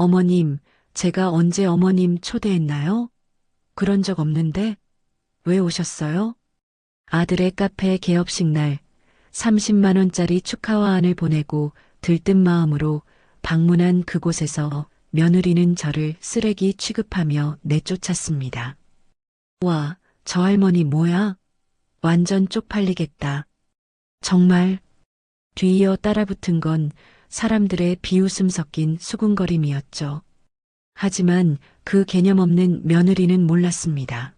어머님, 제가 언제 어머님 초대했나요? 그런 적 없는데 왜 오셨어요? 아들의 카페 개업식 날 30만 원짜리 축하화환을 보내고 들뜬 마음으로 방문한 그곳에서 며느리는 저를 쓰레기 취급하며 내쫓았습니다. 와, 저 할머니 뭐야? 완전 쪽팔리겠다. 정말 뒤이어 따라붙은 건 사람들의 비웃음 섞인 수군거림이었죠. 하지만 그 개념 없는 며느리는 몰랐습니다.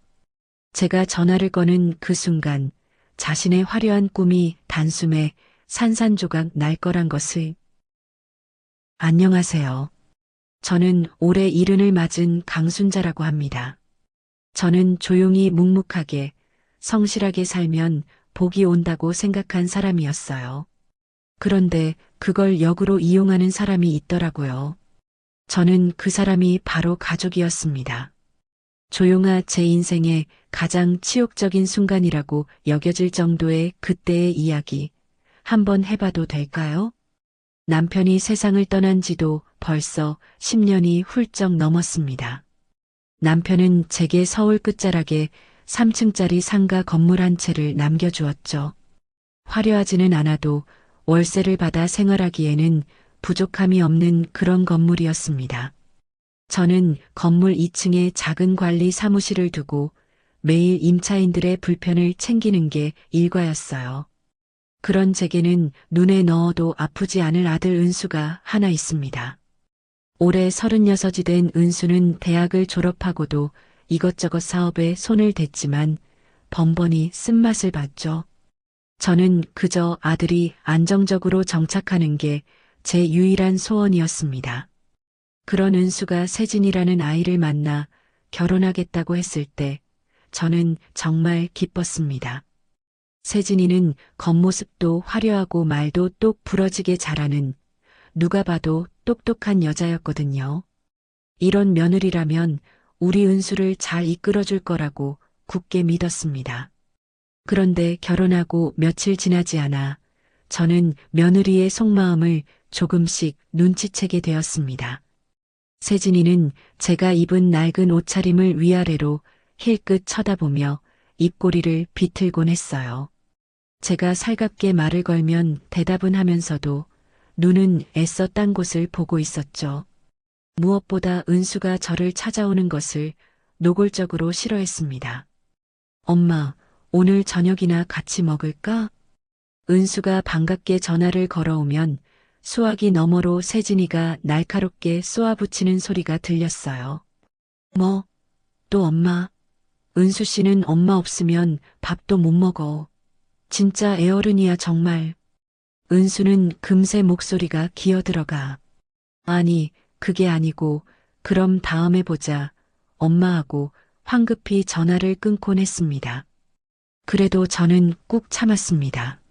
제가 전화를 거는 그 순간 자신의 화려한 꿈이 단숨에 산산조각 날 거란 것을. 안녕하세요. 저는 올해 70을 맞은 강순자라고 합니다. 저는 조용히 묵묵하게 성실하게 살면 복이 온다고 생각한 사람이었어요. 그런데 그걸 역으로 이용하는 사람이 있더라고요. 저는 그 사람이 바로 가족이었습니다. 조용아 제 인생의 가장 치욕적인 순간이라고 여겨질 정도의 그때의 이야기 한번 해봐도 될까요? 남편이 세상을 떠난 지도 벌써 10년이 훌쩍 넘었습니다. 남편은 제게 서울 끝자락에 3층짜리 상가 건물 한 채를 남겨주었죠. 화려하지는 않아도 월세를 받아 생활하기에는 부족함이 없는 그런 건물이었습니다. 저는 건물 2층에 작은 관리 사무실을 두고 매일 임차인들의 불편을 챙기는 게 일과였어요. 그런 제게는 눈에 넣어도 아프지 않을 아들 은수가 하나 있습니다. 올해 36이 된 은수는 대학을 졸업하고도 이것저것 사업에 손을 댔지만 번번이 쓴맛을 봤죠. 저는 그저 아들이 안정적으로 정착하는 게 제 유일한 소원이었습니다. 그런 은수가 세진이라는 아이를 만나 결혼하겠다고 했을 때 저는 정말 기뻤습니다. 세진이는 겉모습도 화려하고 말도 똑 부러지게 잘하는 누가 봐도 똑똑한 여자였거든요. 이런 며느리라면 우리 은수를 잘 이끌어줄 거라고 굳게 믿었습니다. 그런데 결혼하고 며칠 지나지 않아 저는 며느리의 속마음을 조금씩 눈치채게 되었습니다. 세진이는 제가 입은 낡은 옷차림을 위아래로 힐끗 쳐다보며 입꼬리를 비틀곤 했어요. 제가 살갑게 말을 걸면 대답은 하면서도 눈은 애써 딴 곳을 보고 있었죠. 무엇보다 은수가 저를 찾아오는 것을 노골적으로 싫어했습니다. 엄마, 오늘 저녁이나 같이 먹을까? 은수가 반갑게 전화를 걸어오면 수화기 너머로 세진이가 날카롭게 쏘아붙이는 소리가 들렸어요. 뭐, 또 엄마. 은수 씨는 엄마 없으면 밥도 못 먹어. 진짜 애어른이야 정말. 은수는 금세 목소리가 기어들어가. 아니, 그게 아니고 그럼 다음에 보자. 엄마하고 황급히 전화를 끊곤 했습니다. 그래도 저는 꾹 참았습니다.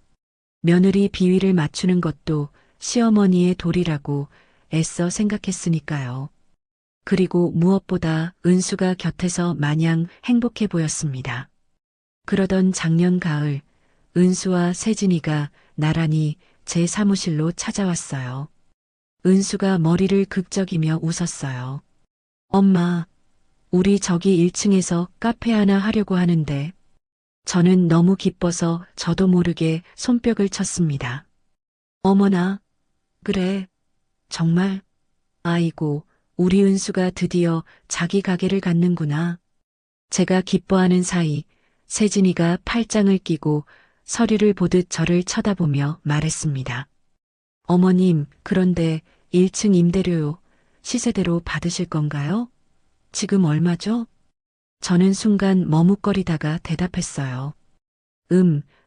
며느리 비위를 맞추는 것도 시어머니의 도리라고 애써 생각했으니까요. 그리고 무엇보다 은수가 곁에서 마냥 행복해 보였습니다. 그러던 작년 가을, 은수와 세진이가 나란히 제 사무실로 찾아왔어요. 은수가 머리를 극적이며 웃었어요. 엄마, 우리 저기 1층에서 카페 하나 하려고 하는데. 저는 너무 기뻐서 저도 모르게 손뼉을 쳤습니다. 어머나, 그래, 정말. 아이고, 우리 은수가 드디어 자기 가게를 갖는구나. 제가 기뻐하는 사이 세진이가 팔짱을 끼고 서류를 보듯 저를 쳐다보며 말했습니다. 어머님, 그런데 1층 임대료 시세대로 받으실 건가요? 지금 얼마죠? 저는 순간 머뭇거리다가 대답했어요.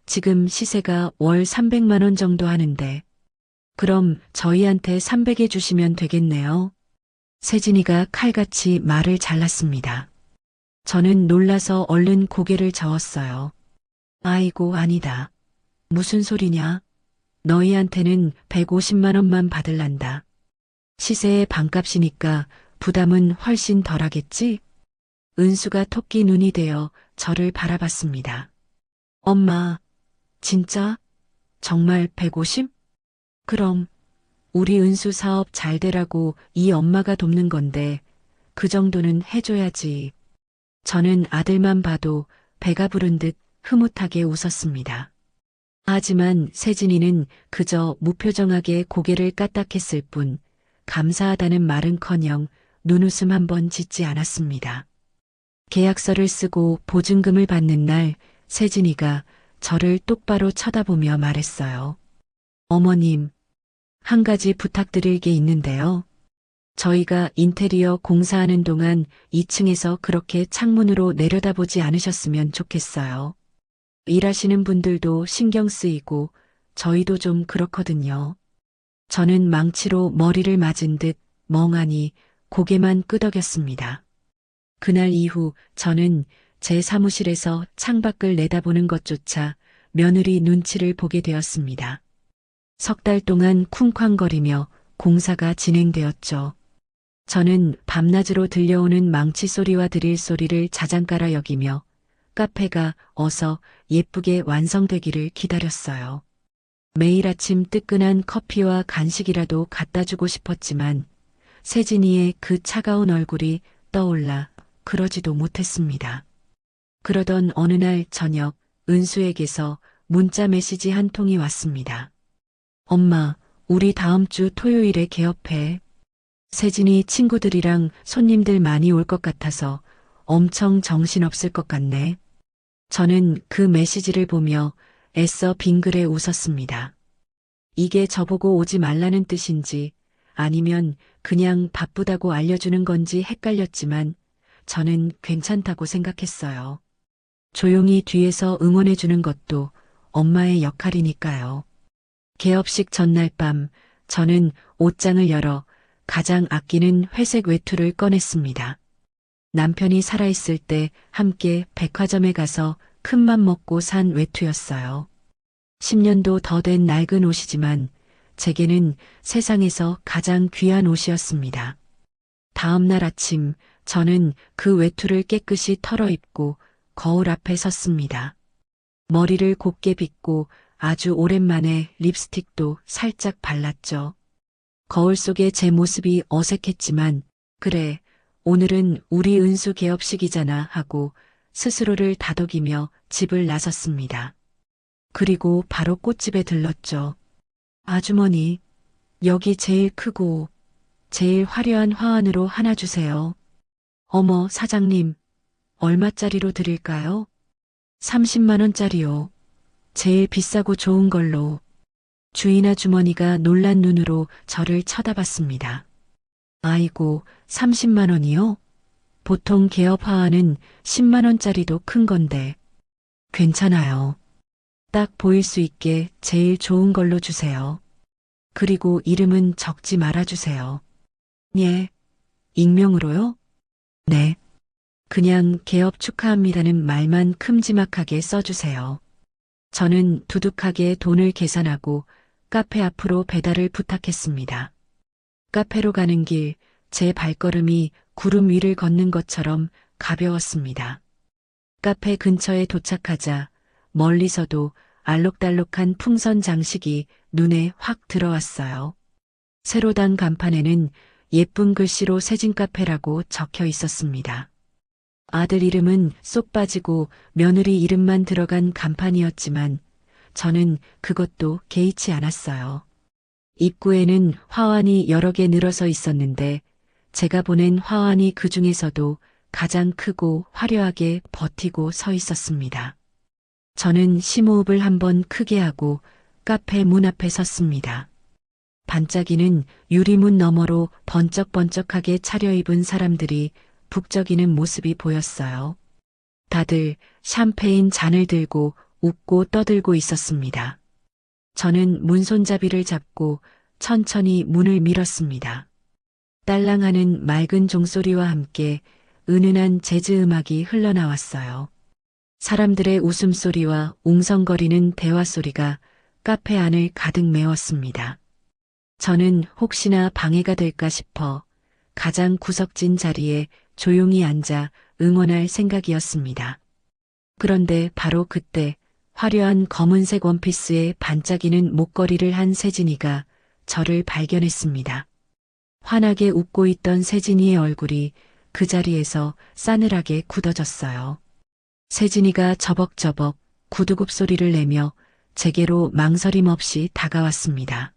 지금 시세가 월 300만 원 정도 하는데. 그럼 저희한테 300에 주시면 되겠네요. 세진이가 칼같이 말을 잘랐습니다. 저는 놀라서 얼른 고개를 저었어요. 아이고, 아니다. 무슨 소리냐? 너희한테는 150만 원만 받을란다. 시세의 반값이니까 부담은 훨씬 덜하겠지? 은수가 토끼 눈이 되어 저를 바라봤습니다. 엄마, 진짜? 정말 150? 그럼 우리 은수 사업 잘 되라고 이 엄마가 돕는 건데 그 정도는 해줘야지. 저는 아들만 봐도 배가 부른 듯 흐뭇하게 웃었습니다. 하지만 세진이는 그저 무표정하게 고개를 까딱했을 뿐 감사하다는 말은커녕 눈웃음 한 번 짓지 않았습니다. 계약서를 쓰고 보증금을 받는 날 세진이가 저를 똑바로 쳐다보며 말했어요. 어머님, 한 가지 부탁드릴 게 있는데요. 저희가 인테리어 공사하는 동안 2층에서 그렇게 창문으로 내려다보지 않으셨으면 좋겠어요. 일하시는 분들도 신경 쓰이고 저희도 좀 그렇거든요. 저는 망치로 머리를 맞은 듯 멍하니 고개만 끄덕였습니다. 그날 이후 저는 제 사무실에서 창밖을 내다보는 것조차 며느리 눈치를 보게 되었습니다. 석 달 동안 쿵쾅거리며 공사가 진행되었죠. 저는 밤낮으로 들려오는 망치 소리와 드릴 소리를 자장가라 여기며 카페가 어서 예쁘게 완성되기를 기다렸어요. 매일 아침 뜨끈한 커피와 간식이라도 갖다 주고 싶었지만 세진이의 그 차가운 얼굴이 떠올라 그러지도 못했습니다. 그러던 어느 날 저녁 은수에게서 문자 메시지 한 통이 왔습니다. 엄마, 우리 다음 주 토요일에 개업해. 세진이 친구들이랑 손님들 많이 올 것 같아서 엄청 정신없을 것 같네. 저는 그 메시지를 보며 애써 빙그레 웃었습니다. 이게 저보고 오지 말라는 뜻인지 아니면 그냥 바쁘다고 알려주는 건지 헷갈렸지만 저는 괜찮다고 생각했어요. 조용히 뒤에서 응원해주는 것도 엄마의 역할이니까요. 개업식 전날 밤 저는 옷장을 열어 가장 아끼는 회색 외투를 꺼냈습니다. 남편이 살아있을 때 함께 백화점에 가서 큰맘 먹고 산 외투였어요. 10년도 더 된 낡은 옷이지만 제게는 세상에서 가장 귀한 옷이었습니다. 다음 날 아침 저는 그 외투를 깨끗이 털어입고 거울 앞에 섰습니다. 머리를 곱게 빗고 아주 오랜만에 립스틱도 살짝 발랐죠. 거울 속의 제 모습이 어색했지만 그래, 오늘은 우리 은수 개업식이잖아 하고 스스로를 다독이며 집을 나섰습니다. 그리고 바로 꽃집에 들렀죠. 아주머니, 여기 제일 크고 제일 화려한 화환으로 하나 주세요. 어머, 사장님, 얼마짜리로 드릴까요? 30만 원짜리요. 제일 비싸고 좋은 걸로. 주인 아주머니가 놀란 눈으로 저를 쳐다봤습니다. 아이고, 30만 원이요? 보통 개업 화환은 10만 원짜리도 큰 건데. 괜찮아요. 딱 보일 수 있게 제일 좋은 걸로 주세요. 그리고 이름은 적지 말아주세요. 예. 익명으로요? 네. 그냥 개업 축하합니다는 말만 큼지막하게 써주세요. 저는 두둑하게 돈을 계산하고 카페 앞으로 배달을 부탁했습니다. 카페로 가는 길, 제 발걸음이 구름 위를 걷는 것처럼 가벼웠습니다. 카페 근처에 도착하자 멀리서도 알록달록한 풍선 장식이 눈에 확 들어왔어요. 새로 단 간판에는 예쁜 글씨로 세진 카페라고 적혀 있었습니다. 아들 이름은 쏙 빠지고 며느리 이름만 들어간 간판이었지만 저는 그것도 개의치 않았어요. 입구에는 화환이 여러 개 늘어서 있었는데 제가 보낸 화환이 그 중에서도 가장 크고 화려하게 버티고 서 있었습니다. 저는 심호흡을 한번 크게 하고 카페 문 앞에 섰습니다. 반짝이는 유리문 너머로 번쩍번쩍하게 차려입은 사람들이 북적이는 모습이 보였어요. 다들 샴페인 잔을 들고 웃고 떠들고 있었습니다. 저는 문손잡이를 잡고 천천히 문을 밀었습니다. 딸랑하는 맑은 종소리와 함께 은은한 재즈 음악이 흘러나왔어요. 사람들의 웃음소리와 웅성거리는 대화소리가 카페 안을 가득 메웠습니다. 저는 혹시나 방해가 될까 싶어 가장 구석진 자리에 조용히 앉아 응원할 생각이었습니다. 그런데 바로 그때 화려한 검은색 원피스에 반짝이는 목걸이를 한 세진이가 저를 발견했습니다. 환하게 웃고 있던 세진이의 얼굴이 그 자리에서 싸늘하게 굳어졌어요. 세진이가 저벅저벅 구두굽 소리를 내며 제게로 망설임 없이 다가왔습니다.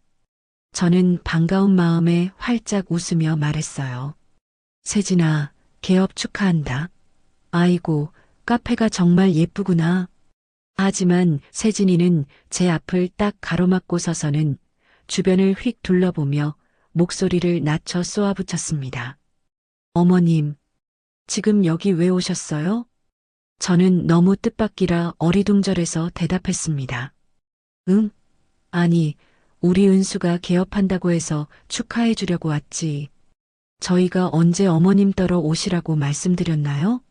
저는 반가운 마음에 활짝 웃으며 말했어요. 세진아, 개업 축하한다. 아이고, 카페가 정말 예쁘구나. 하지만 세진이는 제 앞을 딱 가로막고 서서는 주변을 휙 둘러보며 목소리를 낮춰 쏘아붙였습니다. 어머님, 지금 여기 왜 오셨어요? 저는 너무 뜻밖이라 어리둥절해서 대답했습니다. 응? 아니, 우리 은수가 개업한다고 해서 축하해 주려고 왔지. 저희가 언제 어머님 따러 오시라고 말씀드렸나요?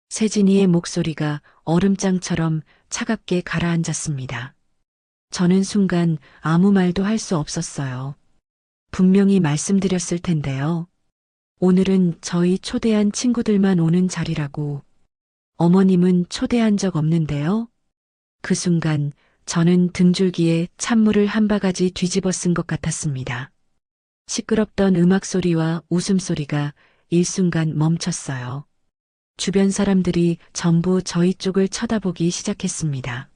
세진이의 목소리가 얼음장처럼 차갑게 가라앉았습니다. 저는 순간 아무 말도 할 수 없었어요. 분명히 말씀드렸을 텐데요. 오늘은 저희 초대한 친구들만 오는 자리라고. 어머님은 초대한 적 없는데요. 그 순간 저는 등줄기에 찬물을 한 바가지 뒤집어 쓴 것 같았습니다. 시끄럽던 음악 소리와 웃음소리가 일순간 멈췄어요. 주변 사람들이 전부 저희 쪽을 쳐다보기 시작했습니다.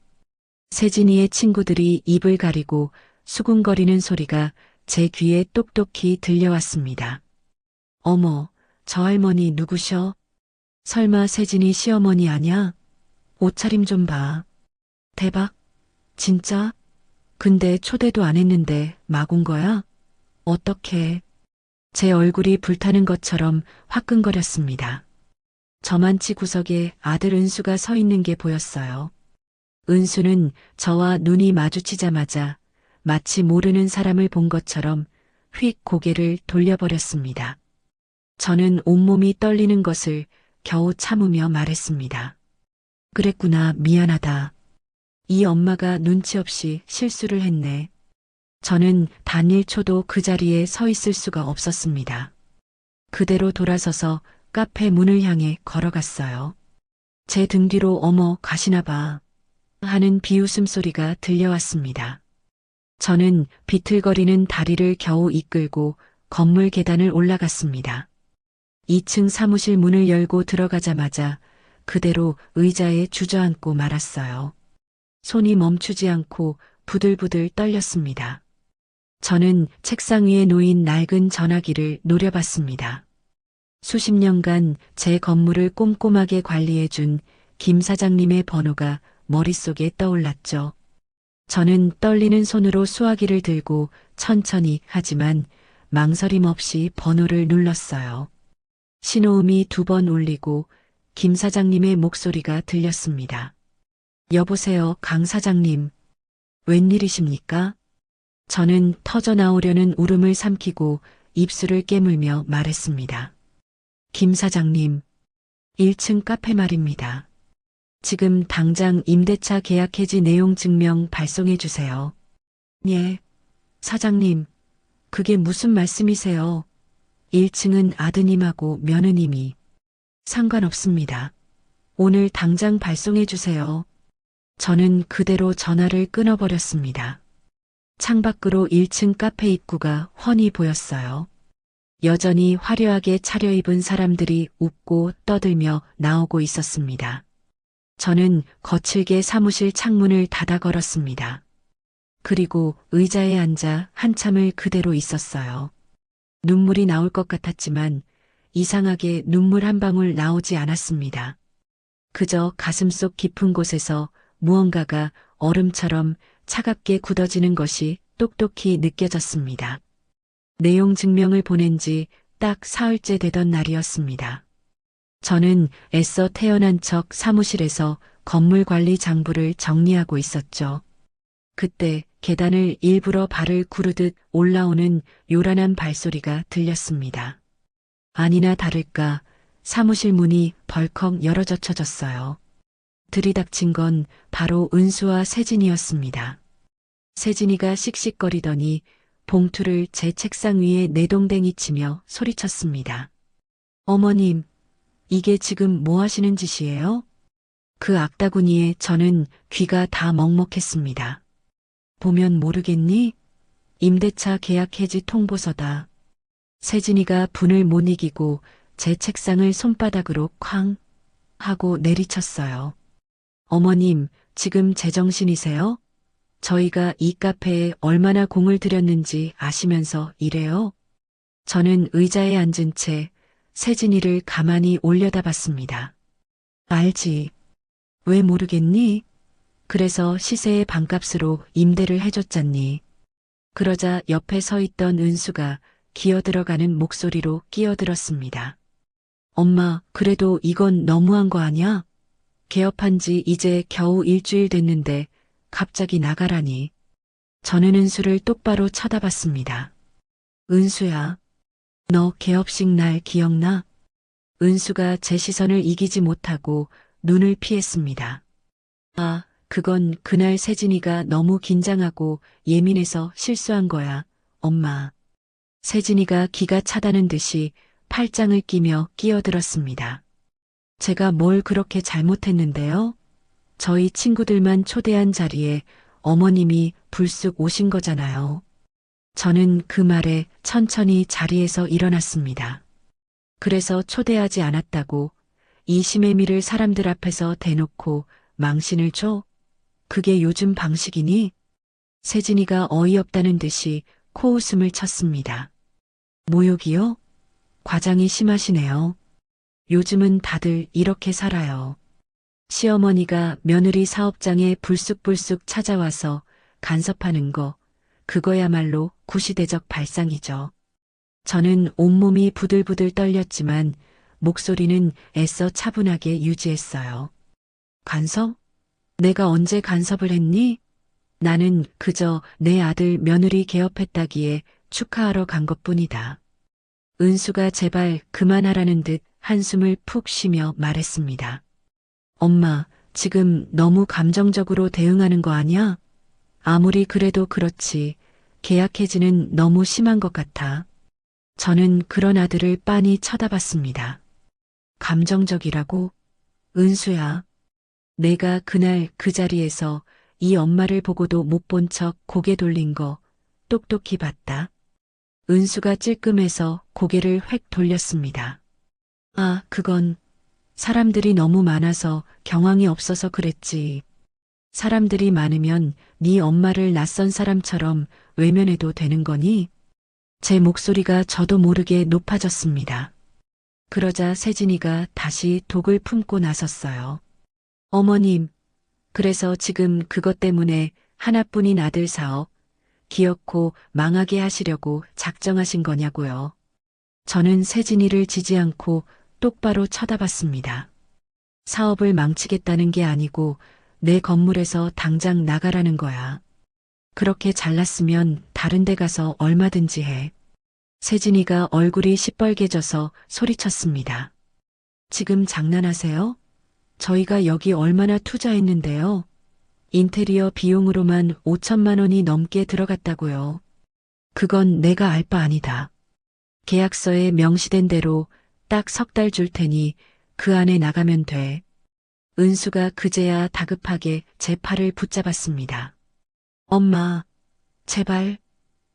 세진이의 친구들이 입을 가리고 수군거리는 소리가 제 귀에 똑똑히 들려왔습니다. 어머, 저 할머니 누구셔? 설마 세진이 시어머니 아냐? 옷차림 좀 봐. 대박. 진짜? 근데 초대도 안 했는데 막 온 거야? 어떡해. 제 얼굴이 불타는 것처럼 화끈거렸습니다. 저만치 구석에 아들 은수가 서 있는 게 보였어요. 은수는 저와 눈이 마주치자마자 마치 모르는 사람을 본 것처럼 휙 고개를 돌려버렸습니다. 저는 온몸이 떨리는 것을 겨우 참으며 말했습니다. 그랬구나, 미안하다. 이 엄마가 눈치 없이 실수를 했네. 저는 단 1초도 그 자리에 서 있을 수가 없었습니다. 그대로 돌아서서 카페 문을 향해 걸어갔어요. 제 등 뒤로 어머 가시나 봐 하는 비웃음 소리가 들려왔습니다. 저는 비틀거리는 다리를 겨우 이끌고 건물 계단을 올라갔습니다. 2층 사무실 문을 열고 들어가자마자 그대로 의자에 주저앉고 말았어요. 손이 멈추지 않고 부들부들 떨렸습니다. 저는 책상 위에 놓인 낡은 전화기를 노려봤습니다. 수십 년간 제 건물을 꼼꼼하게 관리해준 김 사장님의 번호가 머릿속에 떠올랐죠. 저는 떨리는 손으로 수화기를 들고 천천히 하지만 망설임 없이 번호를 눌렀어요. 신호음이 2번 울리고 김 사장님의 목소리가 들렸습니다. 여보세요, 강 사장님. 웬일이십니까? 저는 터져나오려는 울음을 삼키고 입술을 깨물며 말했습니다. 김 사장님, 1층 카페 말입니다. 지금 당장 임대차 계약 해지 내용 증명 발송해 주세요. 예, 사장님, 그게 무슨 말씀이세요? 1층은 아드님하고 며느님이. 상관없습니다. 오늘 당장 발송해 주세요. 저는 그대로 전화를 끊어버렸습니다. 창밖으로 1층 카페 입구가 훤히 보였어요. 여전히 화려하게 차려입은 사람들이 웃고 떠들며 나오고 있었습니다. 저는 거칠게 사무실 창문을 닫아 걸었습니다. 그리고 의자에 앉아 한참을 그대로 있었어요. 눈물이 나올 것 같았지만 이상하게 눈물 한 방울 나오지 않았습니다. 그저 가슴속 깊은 곳에서 무언가가 얼음처럼 차갑게 굳어지는 것이 똑똑히 느껴졌습니다. 내용 증명을 보낸 지 딱 사흘째 되던 날이었습니다. 저는 애써 태어난 척 사무실에서 건물 관리 장부를 정리하고 있었죠. 그때 계단을 일부러 발을 구르듯 올라오는 요란한 발소리가 들렸습니다. 아니나 다를까 사무실 문이 벌컥 열어젖혀졌어요. 들이닥친 건 바로 은수와 세진이었습니다. 세진이가 씩씩거리더니 봉투를 제 책상 위에 내동댕이 치며 소리쳤습니다. 어머님, 이게 지금 뭐 하시는 짓이에요? 그 악다구니에 저는 귀가 다 먹먹했습니다. 보면 모르겠니? 임대차 계약 해지 통보서다. 세진이가 분을 못 이기고 제 책상을 손바닥으로 쾅 하고 내리쳤어요. 어머님, 지금 제정신이세요? 저희가 이 카페에 얼마나 공을 들였는지 아시면서 이래요? 저는 의자에 앉은 채 세진이를 가만히 올려다봤습니다. 알지. 왜 모르겠니? 그래서 시세의 반값으로 임대를 해줬잖니. 그러자 옆에 서 있던 은수가 기어들어가는 목소리로 끼어들었습니다. 엄마, 그래도 이건 너무한 거 아냐? 개업한 지 이제 겨우 일주일 됐는데 갑자기 나가라니. 저는 은수를 똑바로 쳐다봤습니다. 은수야, 너 개업식 날 기억나? 은수가 제 시선을 이기지 못하고 눈을 피했습니다. 아, 그건 그날 세진이가 너무 긴장하고 예민해서 실수한 거야, 엄마. 세진이가 기가 차다는 듯이 팔짱을 끼며 끼어들었습니다. 제가 뭘 그렇게 잘못했는데요? 저희 친구들만 초대한 자리에 어머님이 불쑥 오신 거잖아요. 저는 그 말에 천천히 자리에서 일어났습니다. 그래서 초대하지 않았다고 이 시매미를 사람들 앞에서 대놓고 망신을 줘? 그게 요즘 방식이니? 세진이가 어이없다는 듯이 코웃음을 쳤습니다. 모욕이요? 과장이 심하시네요. 요즘은 다들 이렇게 살아요. 시어머니가 며느리 사업장에 불쑥불쑥 찾아와서 간섭하는 거, 그거야말로 구시대적 발상이죠. 저는 온몸이 부들부들 떨렸지만 목소리는 애써 차분하게 유지했어요. 간섭? 내가 언제 간섭을 했니? 나는 그저 내 아들 며느리 개업했다기에 축하하러 간 것뿐이다. 은수가 제발 그만하라는 듯 한숨을 푹 쉬며 말했습니다. 엄마, 지금 너무 감정적으로 대응하는 거 아니야? 아무리 그래도 그렇지. 계약 해지는 너무 심한 것 같아. 저는 그런 아들을 빤히 쳐다봤습니다. 감정적이라고? 은수야. 내가 그날 그 자리에서 이 엄마를 보고도 못 본 척 고개 돌린 거 똑똑히 봤다. 은수가 찔끔해서 고개를 획 돌렸습니다. 아, 그건 사람들이 너무 많아서 경황이 없어서 그랬지. 사람들이 많으면 네 엄마를 낯선 사람처럼 외면해도 되는 거니? 제 목소리가 저도 모르게 높아졌습니다. 그러자 세진이가 다시 독을 품고 나섰어요. 어머님, 그래서 지금 그것 때문에 하나뿐인 아들 사업, 기어코 망하게 하시려고 작정하신 거냐고요. 저는 세진이를 지지 않고 똑바로 쳐다봤습니다. 사업을 망치겠다는 게 아니고 내 건물에서 당장 나가라는 거야. 그렇게 잘났으면 다른 데 가서 얼마든지 해. 세진이가 얼굴이 시뻘개져서 소리쳤습니다. 지금 장난하세요? 저희가 여기 얼마나 투자했는데요. 인테리어 비용으로만 5천만 원이 넘게 들어갔다고요. 그건 내가 알 바 아니다. 계약서에 명시된 대로 딱 석 달 줄 테니 그 안에 나가면 돼. 은수가 그제야 다급하게 제 팔을 붙잡았습니다. 엄마, 제발,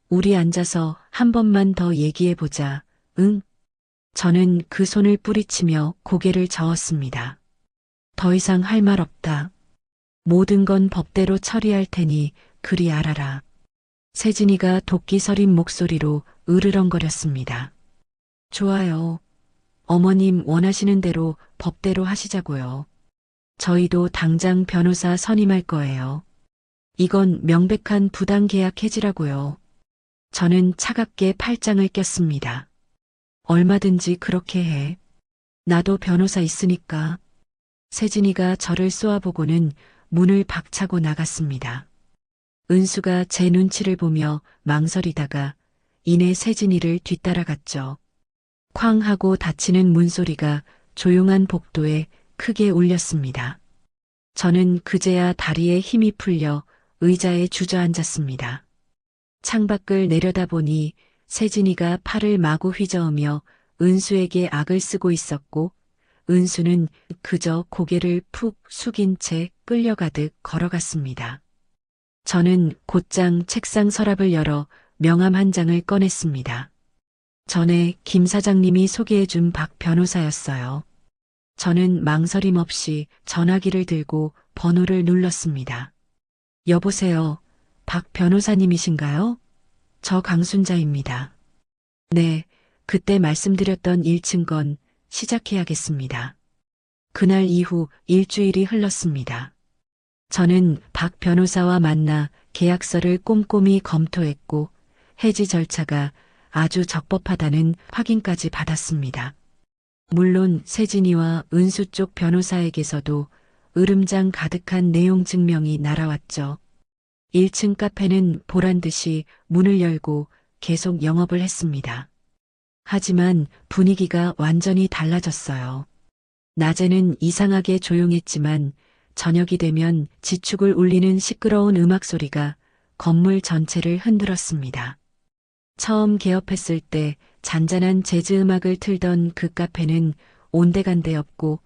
우리 앉아서 한 번만 더 얘기해보자, 응? 저는 그 손을 뿌리치며 고개를 저었습니다. 더 이상 할 말 없다. 모든 건 법대로 처리할 테니 그리 알아라. 세진이가 도끼 서린 목소리로 으르렁거렸습니다. 좋아요. 어머님 원하시는 대로 법대로 하시자고요. 저희도 당장 변호사 선임할 거예요. 이건 명백한 부당계약 해지라고요. 저는 차갑게 팔짱을 꼈습니다. 얼마든지 그렇게 해. 나도 변호사 있으니까. 세진이가 저를 쏘아보고는 문을 박차고 나갔습니다. 은수가 제 눈치를 보며 망설이다가 이내 세진이를 뒤따라갔죠. 쾅 하고 닫히는 문소리가 조용한 복도에 크게 울렸습니다. 저는 그제야 다리에 힘이 풀려 의자에 주저앉았습니다. 창밖을 내려다보니 세진이가 팔을 마구 휘저으며 은수에게 악을 쓰고 있었고 은수는 그저 고개를 푹 숙인 채 끌려가듯 걸어갔습니다. 저는 곧장 책상 서랍을 열어 명함 한 장을 꺼냈습니다. 전에 김 사장님이 소개해준 박 변호사였어요. 저는 망설임 없이 전화기를 들고 번호를 눌렀습니다. 여보세요. 박 변호사님이신가요? 저 강순자입니다. 네, 그때 말씀드렸던 1층 건 시작해야겠습니다. 그날 이후 일주일이 흘렀습니다. 저는 박 변호사와 만나 계약서를 꼼꼼히 검토했고 해지 절차가 아주 적법하다는 확인까지 받았습니다. 물론 세진이와 은수 쪽 변호사에게서도 으름장 가득한 내용 증명이 날아왔죠. 1층 카페는 보란 듯이 문을 열고 계속 영업을 했습니다. 하지만 분위기가 완전히 달라졌어요. 낮에는 이상하게 조용했지만 저녁이 되면 지축을 울리는 시끄러운 음악 소리가 건물 전체를 흔들었습니다. 처음 개업했을 때 잔잔한 재즈 음악을 틀던 그 카페는 온데간데 없고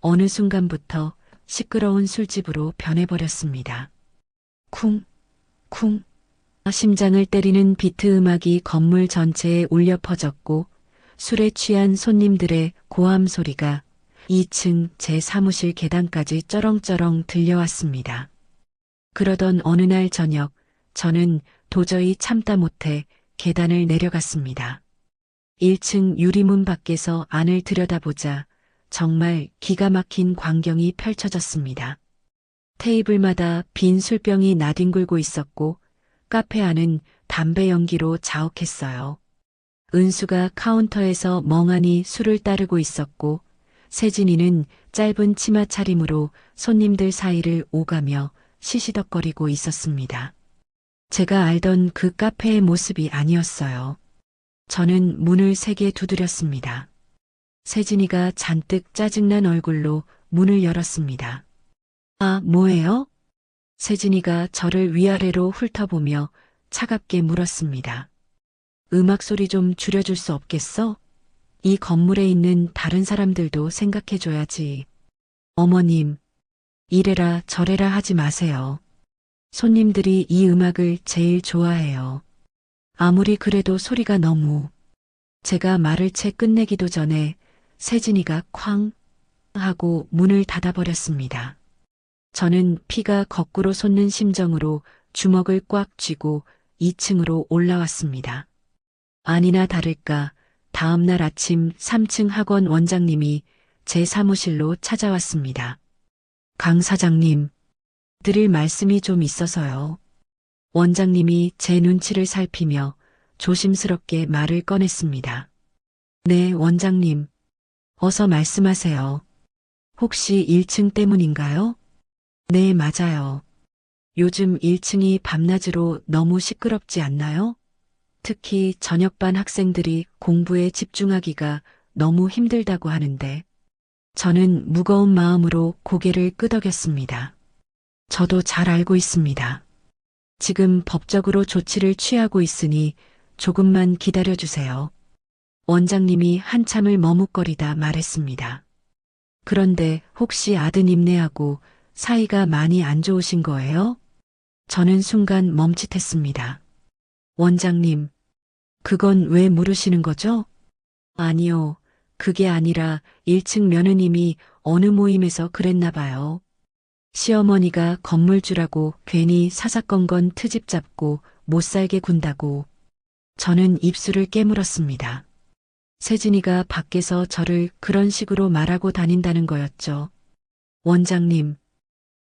어느 순간부터 시끄러운 술집으로 변해버렸습니다. 쿵, 쿵. 심장을 때리는 비트 음악이 건물 전체에 울려 퍼졌고 술에 취한 손님들의 고함 소리가 2층 제 사무실 계단까지 쩌렁쩌렁 들려왔습니다. 그러던 어느 날 저녁 저는 도저히 참다 못해 계단을 내려갔습니다. 1층 유리문 밖에서 안을 들여다보자 정말 기가 막힌 광경이 펼쳐졌습니다. 테이블마다 빈 술병이 나뒹굴고 있었고 카페 안은 담배 연기로 자욱했어요. 은수가 카운터에서 멍하니 술을 따르고 있었고 세진이는 짧은 치마 차림으로 손님들 사이를 오가며 시시덕거리고 있었습니다. 제가 알던 그 카페의 모습이 아니었어요. 저는 문을 세게 두드렸습니다. 세진이가 잔뜩 짜증난 얼굴로 문을 열었습니다. 아, 뭐예요? 세진이가 저를 위아래로 훑어보며 차갑게 물었습니다. 음악 소리 좀 줄여줄 수 없겠어? 이 건물에 있는 다른 사람들도 생각해줘야지. 어머님, 이래라 저래라 하지 마세요. 손님들이 이 음악을 제일 좋아해요. 아무리 그래도 소리가 너무. 제가 말을 채 끝내기도 전에 세진이가 쾅 하고 문을 닫아버렸습니다. 저는 피가 거꾸로 솟는 심정으로 주먹을 꽉 쥐고 2층으로 올라왔습니다. 아니나 다를까 다음 날 아침 3층 학원 원장님이 제 사무실로 찾아왔습니다. 강 사장님, 드릴 말씀이 좀 있어서요. 원장님이 제 눈치를 살피며 조심스럽게 말을 꺼냈습니다. 네, 원장님. 어서 말씀하세요. 혹시 1층 때문인가요? 네, 맞아요. 요즘 1층이 밤낮으로 너무 시끄럽지 않나요? 특히 저녁반 학생들이 공부에 집중하기가 너무 힘들다고 하는데 저는 무거운 마음으로 고개를 끄덕였습니다. 저도 잘 알고 있습니다. 지금 법적으로 조치를 취하고 있으니 조금만 기다려주세요. 원장님이 한참을 머뭇거리다 말했습니다. 그런데 혹시 아드님네하고 사이가 많이 안 좋으신 거예요? 저는 순간 멈칫했습니다. 원장님, 그건 왜 물으시는 거죠? 아니요, 그게 아니라 1층 며느님이 어느 모임에서 그랬나 봐요. 시어머니가 건물주라고 괜히 사사건건 트집 잡고 못살게 군다고. 저는 입술을 깨물었습니다. 세진이가 밖에서 저를 그런 식으로 말하고 다닌다는 거였죠. 원장님,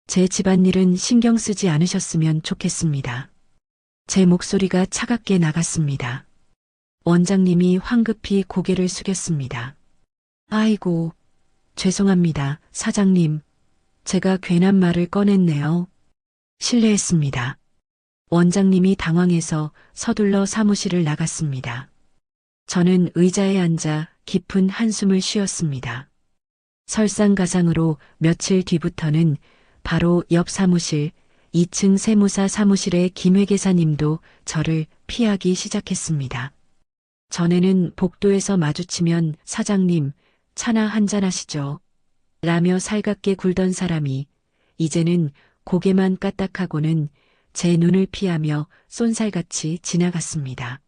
제 집안일은 신경 쓰지 않으셨으면 좋겠습니다. 제 목소리가 차갑게 나갔습니다. 원장님이 황급히 고개를 숙였습니다. 아이고, 죄송합니다, 사장님. 제가 괜한 말을 꺼냈네요. 실례했습니다. 원장님이 당황해서 서둘러 사무실을 나갔습니다. 저는 의자에 앉아 깊은 한숨을 쉬었습니다. 설상가상으로 며칠 뒤부터는 바로 옆 사무실 2층 세무사 사무실의 김 회계사님도 저를 피하기 시작했습니다. 전에는 복도에서 마주치면 사장님 차나 한잔 하시죠? 라며 살갑게 굴던 사람이 이제는 고개만 까딱하고는 제 눈을 피하며 쏜살같이 지나갔습니다.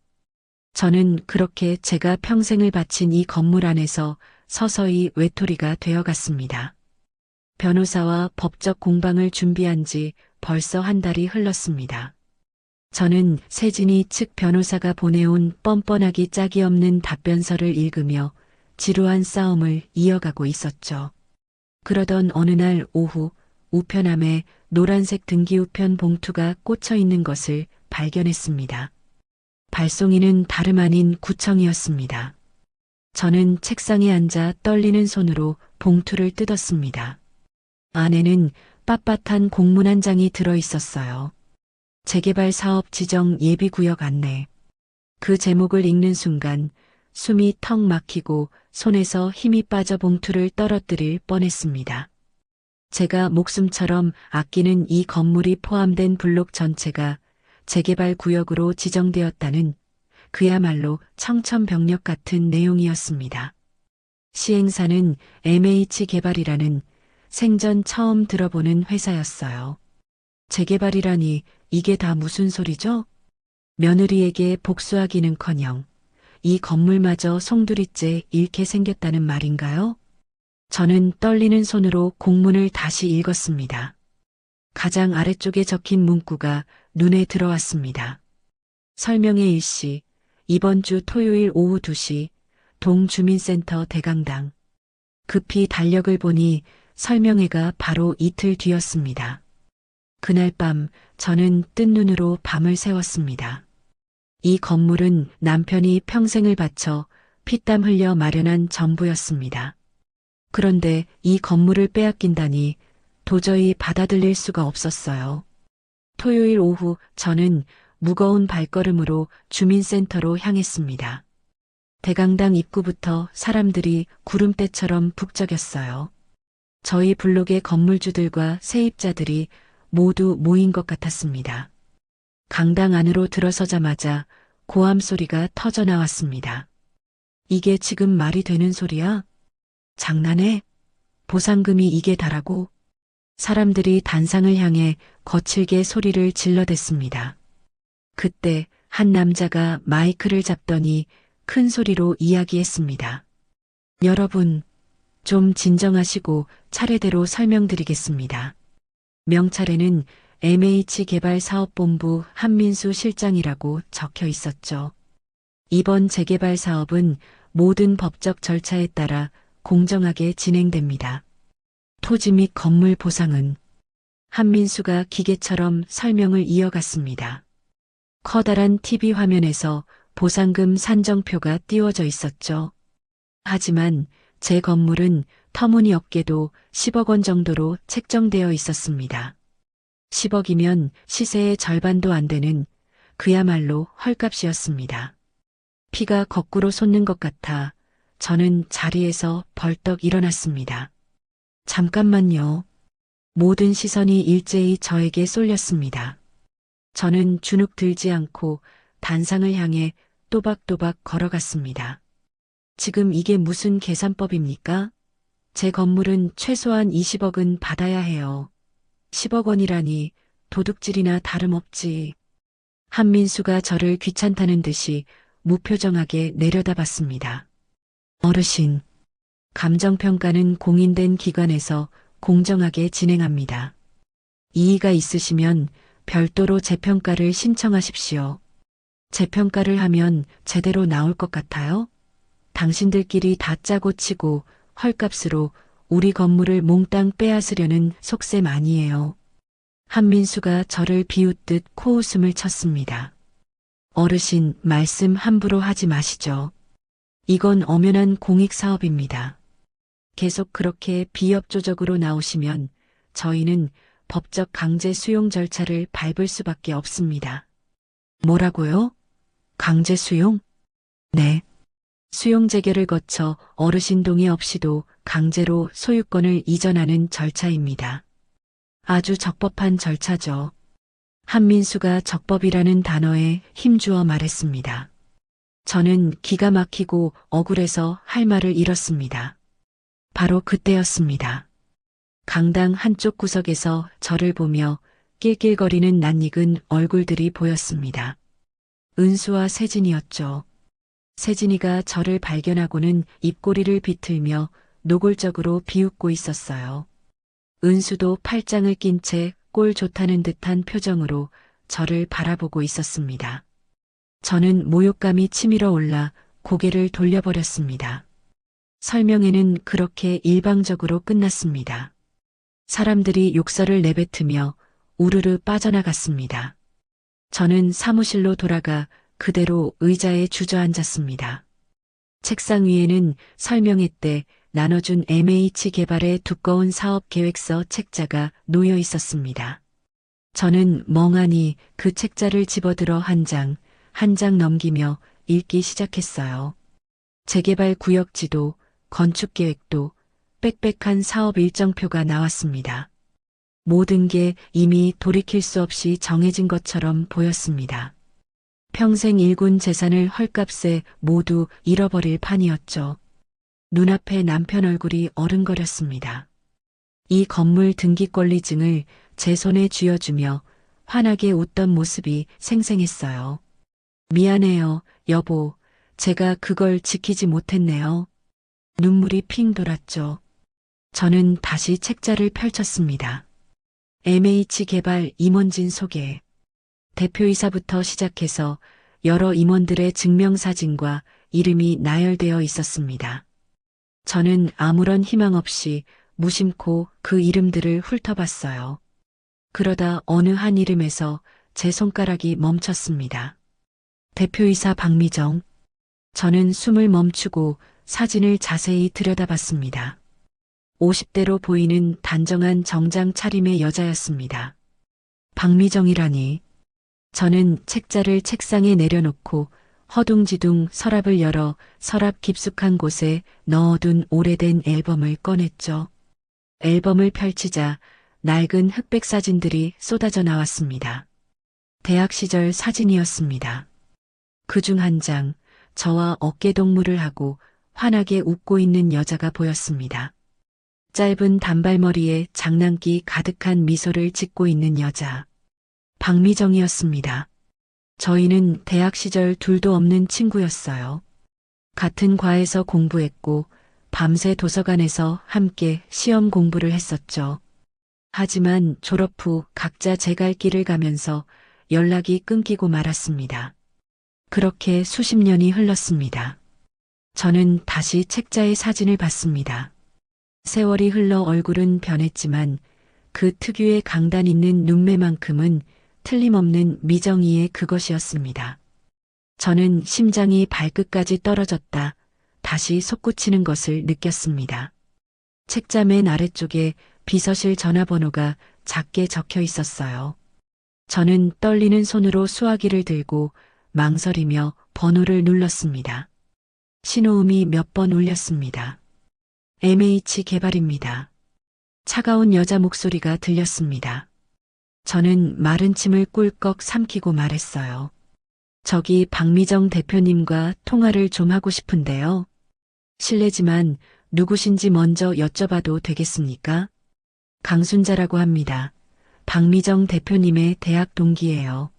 저는 그렇게 제가 평생을 바친 이 건물 안에서 서서히 외톨이가 되어갔습니다. 변호사와 법적 공방을 준비한 지 벌써 한 달이 흘렀습니다. 저는 세진이 측 변호사가 보내온 뻔뻔하기 짝이 없는 답변서를 읽으며 지루한 싸움을 이어가고 있었죠. 그러던 어느 날 오후 우편함에 노란색 등기우편 봉투가 꽂혀 있는 것을 발견했습니다. 발송인은 다름 아닌 구청이었습니다. 저는 책상에 앉아 떨리는 손으로 봉투를 뜯었습니다. 안에는 빳빳한 공문 한 장이 들어 있었어요. 재개발 사업 지정 예비구역 안내. 그 제목을 읽는 순간 숨이 턱 막히고 손에서 힘이 빠져 봉투를 떨어뜨릴 뻔했습니다. 제가 목숨처럼 아끼는 이 건물이 포함된 블록 전체가 재개발 구역으로 지정되었다는 그야말로 청천벽력 같은 내용이었습니다. 시행사는 MH개발이라는 생전 처음 들어보는 회사였어요. 재개발이라니 이게 다 무슨 소리죠? 며느리에게 복수하기는커녕 이 건물마저 송두리째 잃게 생겼다는 말인가요? 저는 떨리는 손으로 공문을 다시 읽었습니다. 가장 아래쪽에 적힌 문구가 눈에 들어왔습니다. 설명의 일시, 이번 주 토요일 오후 2시, 동주민센터 대강당. 급히 달력을 보니 설명회가 바로 이틀 뒤였습니다. 그날 밤 저는 뜬 눈으로 밤을 새웠습니다. 이 건물은 남편이 평생을 바쳐 피땀 흘려 마련한 전부였습니다. 그런데 이 건물을 빼앗긴다니 도저히 받아들일 수가 없었어요. 토요일 오후 저는 무거운 발걸음으로 주민센터로 향했습니다. 대강당 입구부터 사람들이 구름대처럼 북적였어요. 저희 블록의 건물주들과 세입자들이 모두 모인 것 같았습니다. 강당 안으로 들어서자마자 고함 소리가 터져 나왔습니다. 이게 지금 말이 되는 소리야? 장난해? 보상금이 이게 다라고? 사람들이 단상을 향해 거칠게 소리를 질러댔습니다. 그때 한 남자가 마이크를 잡더니 큰 소리로 이야기했습니다. 여러분, 좀 진정하시고 차례대로 설명드리겠습니다. 명찰에는 MH개발사업본부 한민수 실장이라고 적혀 있었죠. 이번 재개발 사업은 모든 법적 절차에 따라 공정하게 진행됩니다. 토지 및 건물 보상은 한민수가 기계처럼 설명을 이어갔습니다. 커다란 TV 화면에서 보상금 산정표가 띄워져 있었죠. 하지만 제 건물은 터무니없게도 10억 원 정도로 책정되어 있었습니다. 10억이면 시세의 절반도 안 되는 그야말로 헐값이었습니다. 피가 거꾸로 솟는 것 같아 저는 자리에서 벌떡 일어났습니다. 잠깐만요. 모든 시선이 일제히 저에게 쏠렸습니다. 저는 주눅 들지 않고 단상을 향해 또박또박 걸어갔습니다. 지금 이게 무슨 계산법입니까? 제 건물은 최소한 20억은 받아야 해요. 10억 원이라니 도둑질이나 다름없지. 한민수가 저를 귀찮다는 듯이 무표정하게 내려다봤습니다. 어르신, 감정평가는 공인된 기관에서 공정하게 진행합니다. 이의가 있으시면 별도로 재평가를 신청하십시오. 재평가를 하면 제대로 나올 것 같아요? 당신들끼리 다 짜고 치고 헐값으로 우리 건물을 몽땅 빼앗으려는 속셈 아니에요. 한민수가 저를 비웃듯 코웃음을 쳤습니다. 어르신, 말씀 함부로 하지 마시죠. 이건 엄연한 공익사업입니다. 계속 그렇게 비협조적으로 나오시면 저희는 법적 강제 수용 절차를 밟을 수밖에 없습니다. 뭐라고요? 강제 수용? 네. 수용 재결을 거쳐 어르신 동의 없이도 강제로 소유권을 이전하는 절차입니다. 아주 적법한 절차죠. 한민수가 적법이라는 단어에 힘주어 말했습니다. 저는 기가 막히고 억울해서 할 말을 잃었습니다. 바로 그때였습니다. 강당 한쪽 구석에서 저를 보며 낄낄거리는 낯익은 얼굴들이 보였습니다. 은수와 세진이었죠. 세진이가 저를 발견하고는 입꼬리를 비틀며 노골적으로 비웃고 있었어요. 은수도 팔짱을 낀 채 꼴 좋다는 듯한 표정으로 저를 바라보고 있었습니다. 저는 모욕감이 치밀어 올라 고개를 돌려버렸습니다. 설명회는 그렇게 일방적으로 끝났습니다. 사람들이 욕설을 내뱉으며 우르르 빠져나갔습니다. 저는 사무실로 돌아가 그대로 의자에 주저앉았습니다. 책상 위에는 설명회 때 나눠준 MH 개발의 두꺼운 사업 계획서 책자가 놓여 있었습니다. 저는 멍하니 그 책자를 집어들어 한 장, 한 장 넘기며 읽기 시작했어요. 재개발 구역지도, 건축계획도, 빽빽한 사업 일정표가 나왔습니다. 모든 게 이미 돌이킬 수 없이 정해진 것처럼 보였습니다. 평생 일군 재산을 헐값에 모두 잃어버릴 판이었죠. 눈앞에 남편 얼굴이 어른거렸습니다. 이 건물 등기권리증을 제 손에 쥐어주며 환하게 웃던 모습이 생생했어요. 미안해요, 여보. 제가 그걸 지키지 못했네요. 눈물이 핑 돌았죠. 저는 다시 책자를 펼쳤습니다. MH개발 임원진 소개. 대표이사부터 시작해서 여러 임원들의 증명사진과 이름이 나열되어 있었습니다. 저는 아무런 희망 없이 무심코 그 이름들을 훑어봤어요. 그러다 어느 한 이름에서 제 손가락이 멈췄습니다. 대표이사 박미정. 저는 숨을 멈추고 사진을 자세히 들여다봤습니다. 50대로 보이는 단정한 정장 차림의 여자였습니다. 박미정이라니. 저는 책자를 책상에 내려놓고 허둥지둥 서랍을 열어 서랍 깊숙한 곳에 넣어둔 오래된 앨범을 꺼냈죠. 앨범을 펼치자 낡은 흑백 사진들이 쏟아져 나왔습니다. 대학 시절 사진이었습니다. 그중 한 장, 저와 어깨동무를 하고 환하게 웃고 있는 여자가 보였습니다. 짧은 단발머리에 장난기 가득한 미소를 짓고 있는 여자. 박미정이었습니다. 저희는 대학 시절 둘도 없는 친구였어요. 같은 과에서 공부했고 밤새 도서관에서 함께 시험 공부를 했었죠. 하지만 졸업 후 각자 제 갈 길을 가면서 연락이 끊기고 말았습니다. 그렇게 수십 년이 흘렀습니다. 저는 다시 책자의 사진을 봤습니다. 세월이 흘러 얼굴은 변했지만 그 특유의 강단 있는 눈매만큼은 틀림없는 미정이의 그것이었습니다. 저는 심장이 발끝까지 떨어졌다 다시 솟구치는 것을 느꼈습니다. 책자 맨 아래쪽에 비서실 전화번호가 작게 적혀 있었어요. 저는 떨리는 손으로 수화기를 들고 망설이며 번호를 눌렀습니다. 신호음이 몇 번 울렸습니다. MH개발입니다. 차가운 여자 목소리가 들렸습니다. 저는 마른 침을 꿀꺽 삼키고 말했어요. 저기 박미정 대표님과 통화를 좀 하고 싶은데요. 실례지만 누구신지 먼저 여쭤봐도 되겠습니까? 강순자라고 합니다. 박미정 대표님의 대학 동기예요.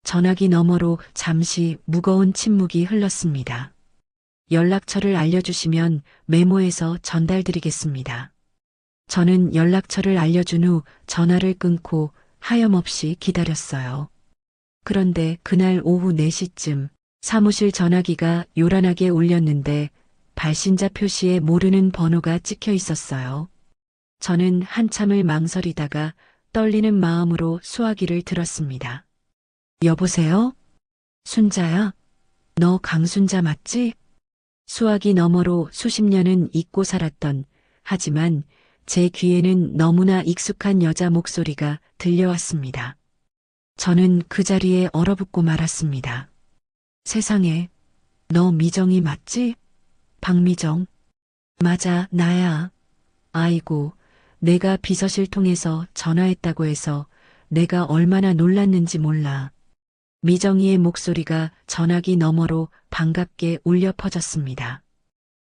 전화기 너머로 잠시 무거운 침묵이 흘렀습니다. 연락처를 알려주시면 메모해서 전달드리겠습니다. 저는 연락처를 알려준 후 전화를 끊고 하염없이 기다렸어요. 그런데 그날 오후 4시쯤 사무실 전화기가 요란하게 울렸는데 발신자 표시에 모르는 번호가 찍혀 있었어요. 저는 한참을 망설이다가 떨리는 마음으로 수화기를 들었습니다. 여보세요? 순자야? 너 강순자 맞지? 수화기 너머로 수십 년은 잊고 살았던 하지만 제 귀에는 너무나 익숙한 여자 목소리가 들려왔습니다. 저는 그 자리에 얼어붙고 말았습니다. 세상에, 너 미정이 맞지? 박미정. 맞아, 나야. 아이고, 내가 비서실 통해서 전화했다고 해서 내가 얼마나 놀랐는지 몰라. 미정이의 목소리가 전화기 너머로 반갑게 울려 퍼졌습니다.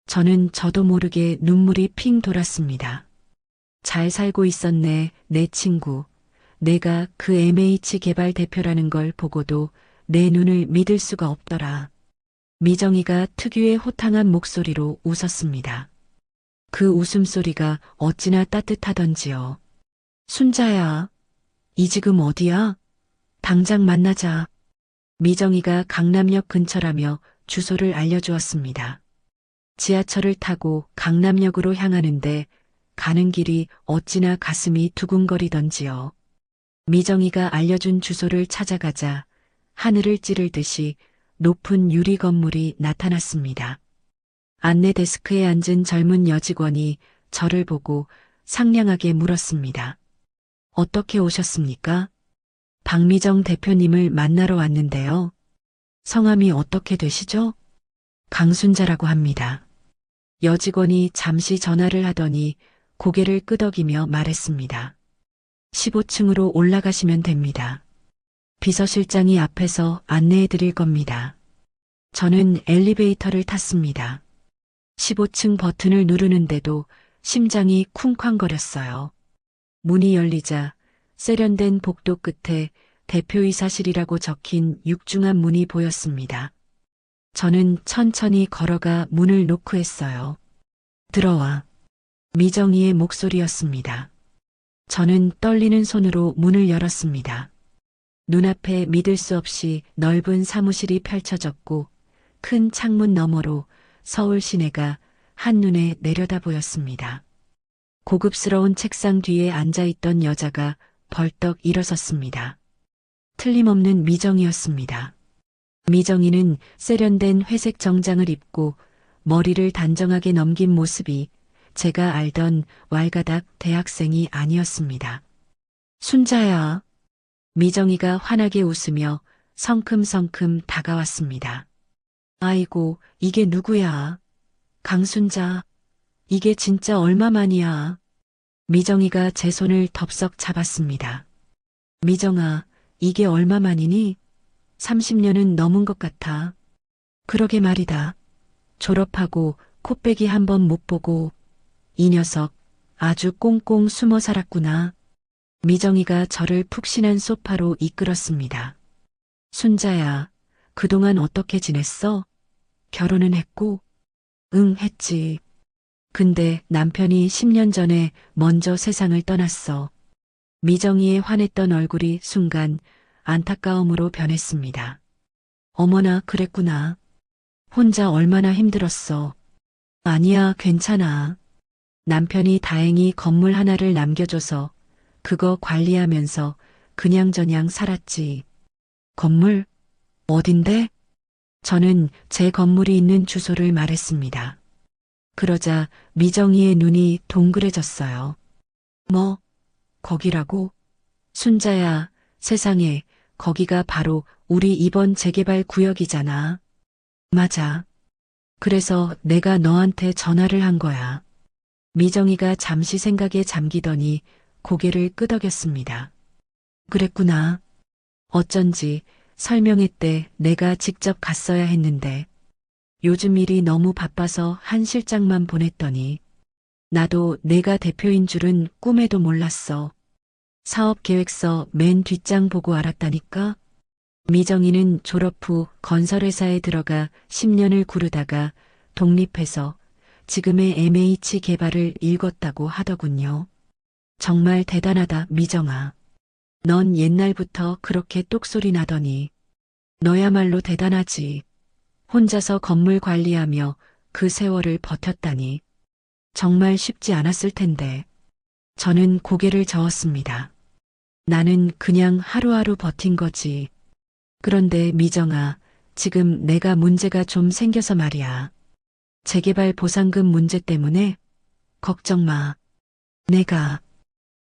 저는 저도 모르게 눈물이 핑 돌았습니다. 잘 살고 있었네, 내 친구. 내가 그 MH 개발 대표라는 걸 보고도 내 눈을 믿을 수가 없더라. 미정이가 특유의 호탕한 목소리로 웃었습니다. 그 웃음소리가 어찌나 따뜻하던지요. 순자야, 이 지금 어디야? 당장 만나자. 미정이가 강남역 근처라며 주소를 알려주었습니다. 지하철을 타고 강남역으로 향하는데 가는 길이 어찌나 가슴이 두근거리던지요. 미정이가 알려준 주소를 찾아가자 하늘을 찌를 듯이 높은 유리 건물이 나타났습니다. 안내 데스크에 앉은 젊은 여직원이 저를 보고 상냥하게 물었습니다. 어떻게 오셨습니까? 박미정 대표님을 만나러 왔는데요. 성함이 어떻게 되시죠? 강순자라고 합니다. 여직원이 잠시 전화를 하더니 고개를 끄덕이며 말했습니다. 15층으로 올라가시면 됩니다. 비서실장이 앞에서 안내해 드릴 겁니다. 저는 엘리베이터를 탔습니다. 15층 버튼을 누르는데도 심장이 쿵쾅거렸어요. 문이 열리자 세련된 복도 끝에 대표이사실이라고 적힌 육중한 문이 보였습니다. 저는 천천히 걸어가 문을 노크했어요. 들어와. 미정이의 목소리였습니다. 저는 떨리는 손으로 문을 열었습니다. 눈앞에 믿을 수 없이 넓은 사무실이 펼쳐졌고 큰 창문 너머로 서울 시내가 한눈에 내려다 보였습니다. 고급스러운 책상 뒤에 앉아있던 여자가 벌떡 일어섰습니다. 틀림없는 미정이었습니다. 미정이는 세련된 회색 정장을 입고 머리를 단정하게 넘긴 모습이 제가 알던 왈가닥 대학생이 아니었습니다. 순자야. 미정이가 환하게 웃으며 성큼성큼 다가왔습니다. 아이고, 이게 누구야? 강순자. 이게 진짜 얼마만이야? 미정이가 제 손을 덥석 잡았습니다. 미정아, 이게 얼마만이니? 30년은 넘은 것 같아. 그러게 말이다. 졸업하고 코빼기 한 번 못 보고 이 녀석 아주 꽁꽁 숨어 살았구나. 미정이가 저를 푹신한 소파로 이끌었습니다. 순자야, 그동안 어떻게 지냈어? 결혼은 했고? 응, 했지. 근데 남편이 10년 전에 먼저 세상을 떠났어. 미정이의 환했던 얼굴이 순간 안타까움으로 변했습니다. 어머나, 그랬구나. 혼자 얼마나 힘들었어. 아니야, 괜찮아. 남편이 다행히 건물 하나를 남겨줘서 그거 관리하면서 그냥저냥 살았지. 건물? 어딘데? 저는 제 건물이 있는 주소를 말했습니다. 그러자 미정이의 눈이 동그래졌어요. 뭐? 거기라고? 순자야, 세상에, 거기가 바로 우리 이번 재개발 구역이잖아. 맞아. 그래서 내가 너한테 전화를 한 거야. 미정이가 잠시 생각에 잠기더니 고개를 끄덕였습니다. 그랬구나. 어쩐지 설명회 때 내가 직접 갔어야 했는데 요즘 일이 너무 바빠서 한 실장만 보냈더니 나도 내가 대표인 줄은 꿈에도 몰랐어. 사업계획서 맨 뒷장 보고 알았다니까. 미정이는 졸업 후 건설회사에 들어가 10년을 구르다가 독립해서 지금의 MH 개발을 일궜다고 하더군요. 정말 대단하다, 미정아. 넌 옛날부터 그렇게 똑소리 나더니 너야말로 대단하지. 혼자서 건물 관리하며 그 세월을 버텼다니. 정말 쉽지 않았을 텐데. 저는 고개를 저었습니다. 나는 그냥 하루하루 버틴 거지. 그런데 미정아, 지금 내가 문제가 좀 생겨서 말이야. 재개발 보상금 문제 때문에? 걱정 마. 내가.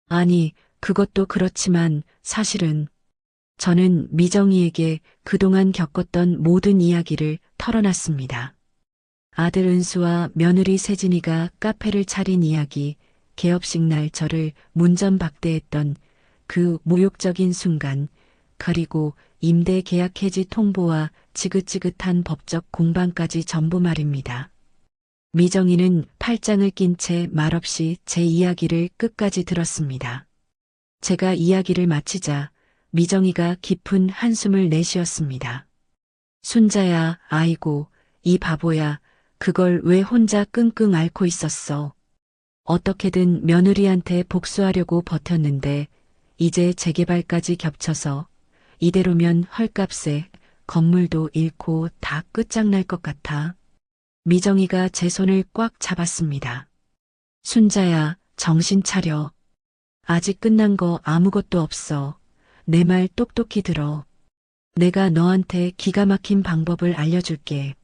아니, 그것도 그렇지만 사실은 저는 미정이에게 그동안 겪었던 모든 이야기를 털어놨습니다. 아들 은수와 며느리 세진이가 카페를 차린 이야기, 개업식 날 저를 문전박대했던 그 모욕적인 순간, 그리고 임대 계약 해지 통보와 지긋지긋한 법적 공방까지 전부 말입니다. 미정이는 팔짱을 낀 채 말없이 제 이야기를 끝까지 들었습니다. 제가 이야기를 마치자 미정이가 깊은 한숨을 내쉬었습니다. 순자야, 아이고, 이 바보야, 그걸 왜 혼자 끙끙 앓고 있었어. 어떻게든 며느리한테 복수하려고 버텼는데 이제 재개발까지 겹쳐서 이대로면 헐값에 건물도 잃고 다 끝장날 것 같아. 미정이가 제 손을 꽉 잡았습니다. 순자야, 정신 차려. 아직 끝난 거 아무것도 없어. 내 말 똑똑히 들어. 내가 너한테 기가 막힌 방법을 알려줄게.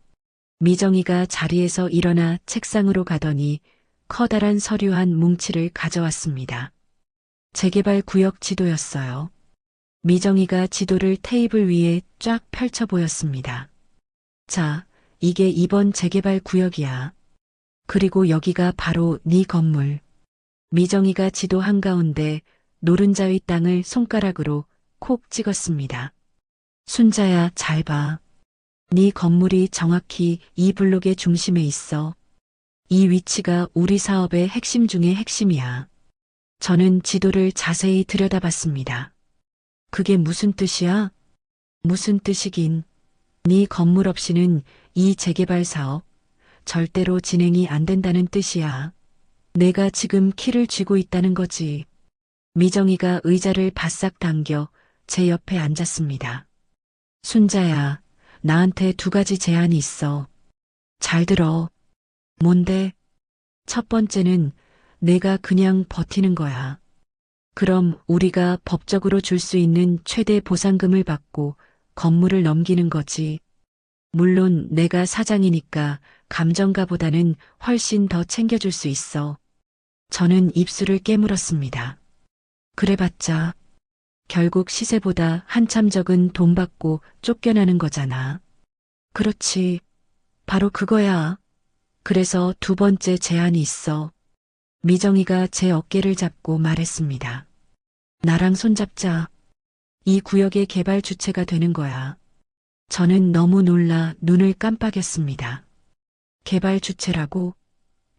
미정이가 자리에서 일어나 책상으로 가더니 커다란 서류 한 뭉치를 가져왔습니다. 재개발 구역 지도였어요. 미정이가 지도를 테이블 위에 쫙 펼쳐 보였습니다. 자, 이게 이번 재개발 구역이야. 그리고 여기가 바로 네 건물. 미정이가 지도 한가운데 노른자의 땅을 손가락으로 콕 찍었습니다. 순자야, 잘 봐. 네 건물이 정확히 이 블록의 중심에 있어. 이 위치가 우리 사업의 핵심 중의 핵심이야. 저는 지도를 자세히 들여다봤습니다. 그게 무슨 뜻이야? 무슨 뜻이긴. 네 건물 없이는 이 재개발 사업 절대로 진행이 안 된다는 뜻이야. 내가 지금 키를 쥐고 있다는 거지. 미정이가 의자를 바싹 당겨 제 옆에 앉았습니다. 순자야, 나한테 두 가지 제안이 있어. 잘 들어. 뭔데? 첫 번째는 내가 그냥 버티는 거야. 그럼 우리가 법적으로 줄 수 있는 최대 보상금을 받고 건물을 넘기는 거지. 물론 내가 사장이니까 감정가보다는 훨씬 더 챙겨줄 수 있어. 저는 입술을 깨물었습니다. 그래봤자 결국 시세보다 한참 적은 돈 받고 쫓겨나는 거잖아. 그렇지. 바로 그거야. 그래서 두 번째 제안이 있어. 미정이가 제 어깨를 잡고 말했습니다. 나랑 손잡자. 이 구역의 개발 주체가 되는 거야. 저는 너무 놀라 눈을 깜빡였습니다. 개발 주체라고?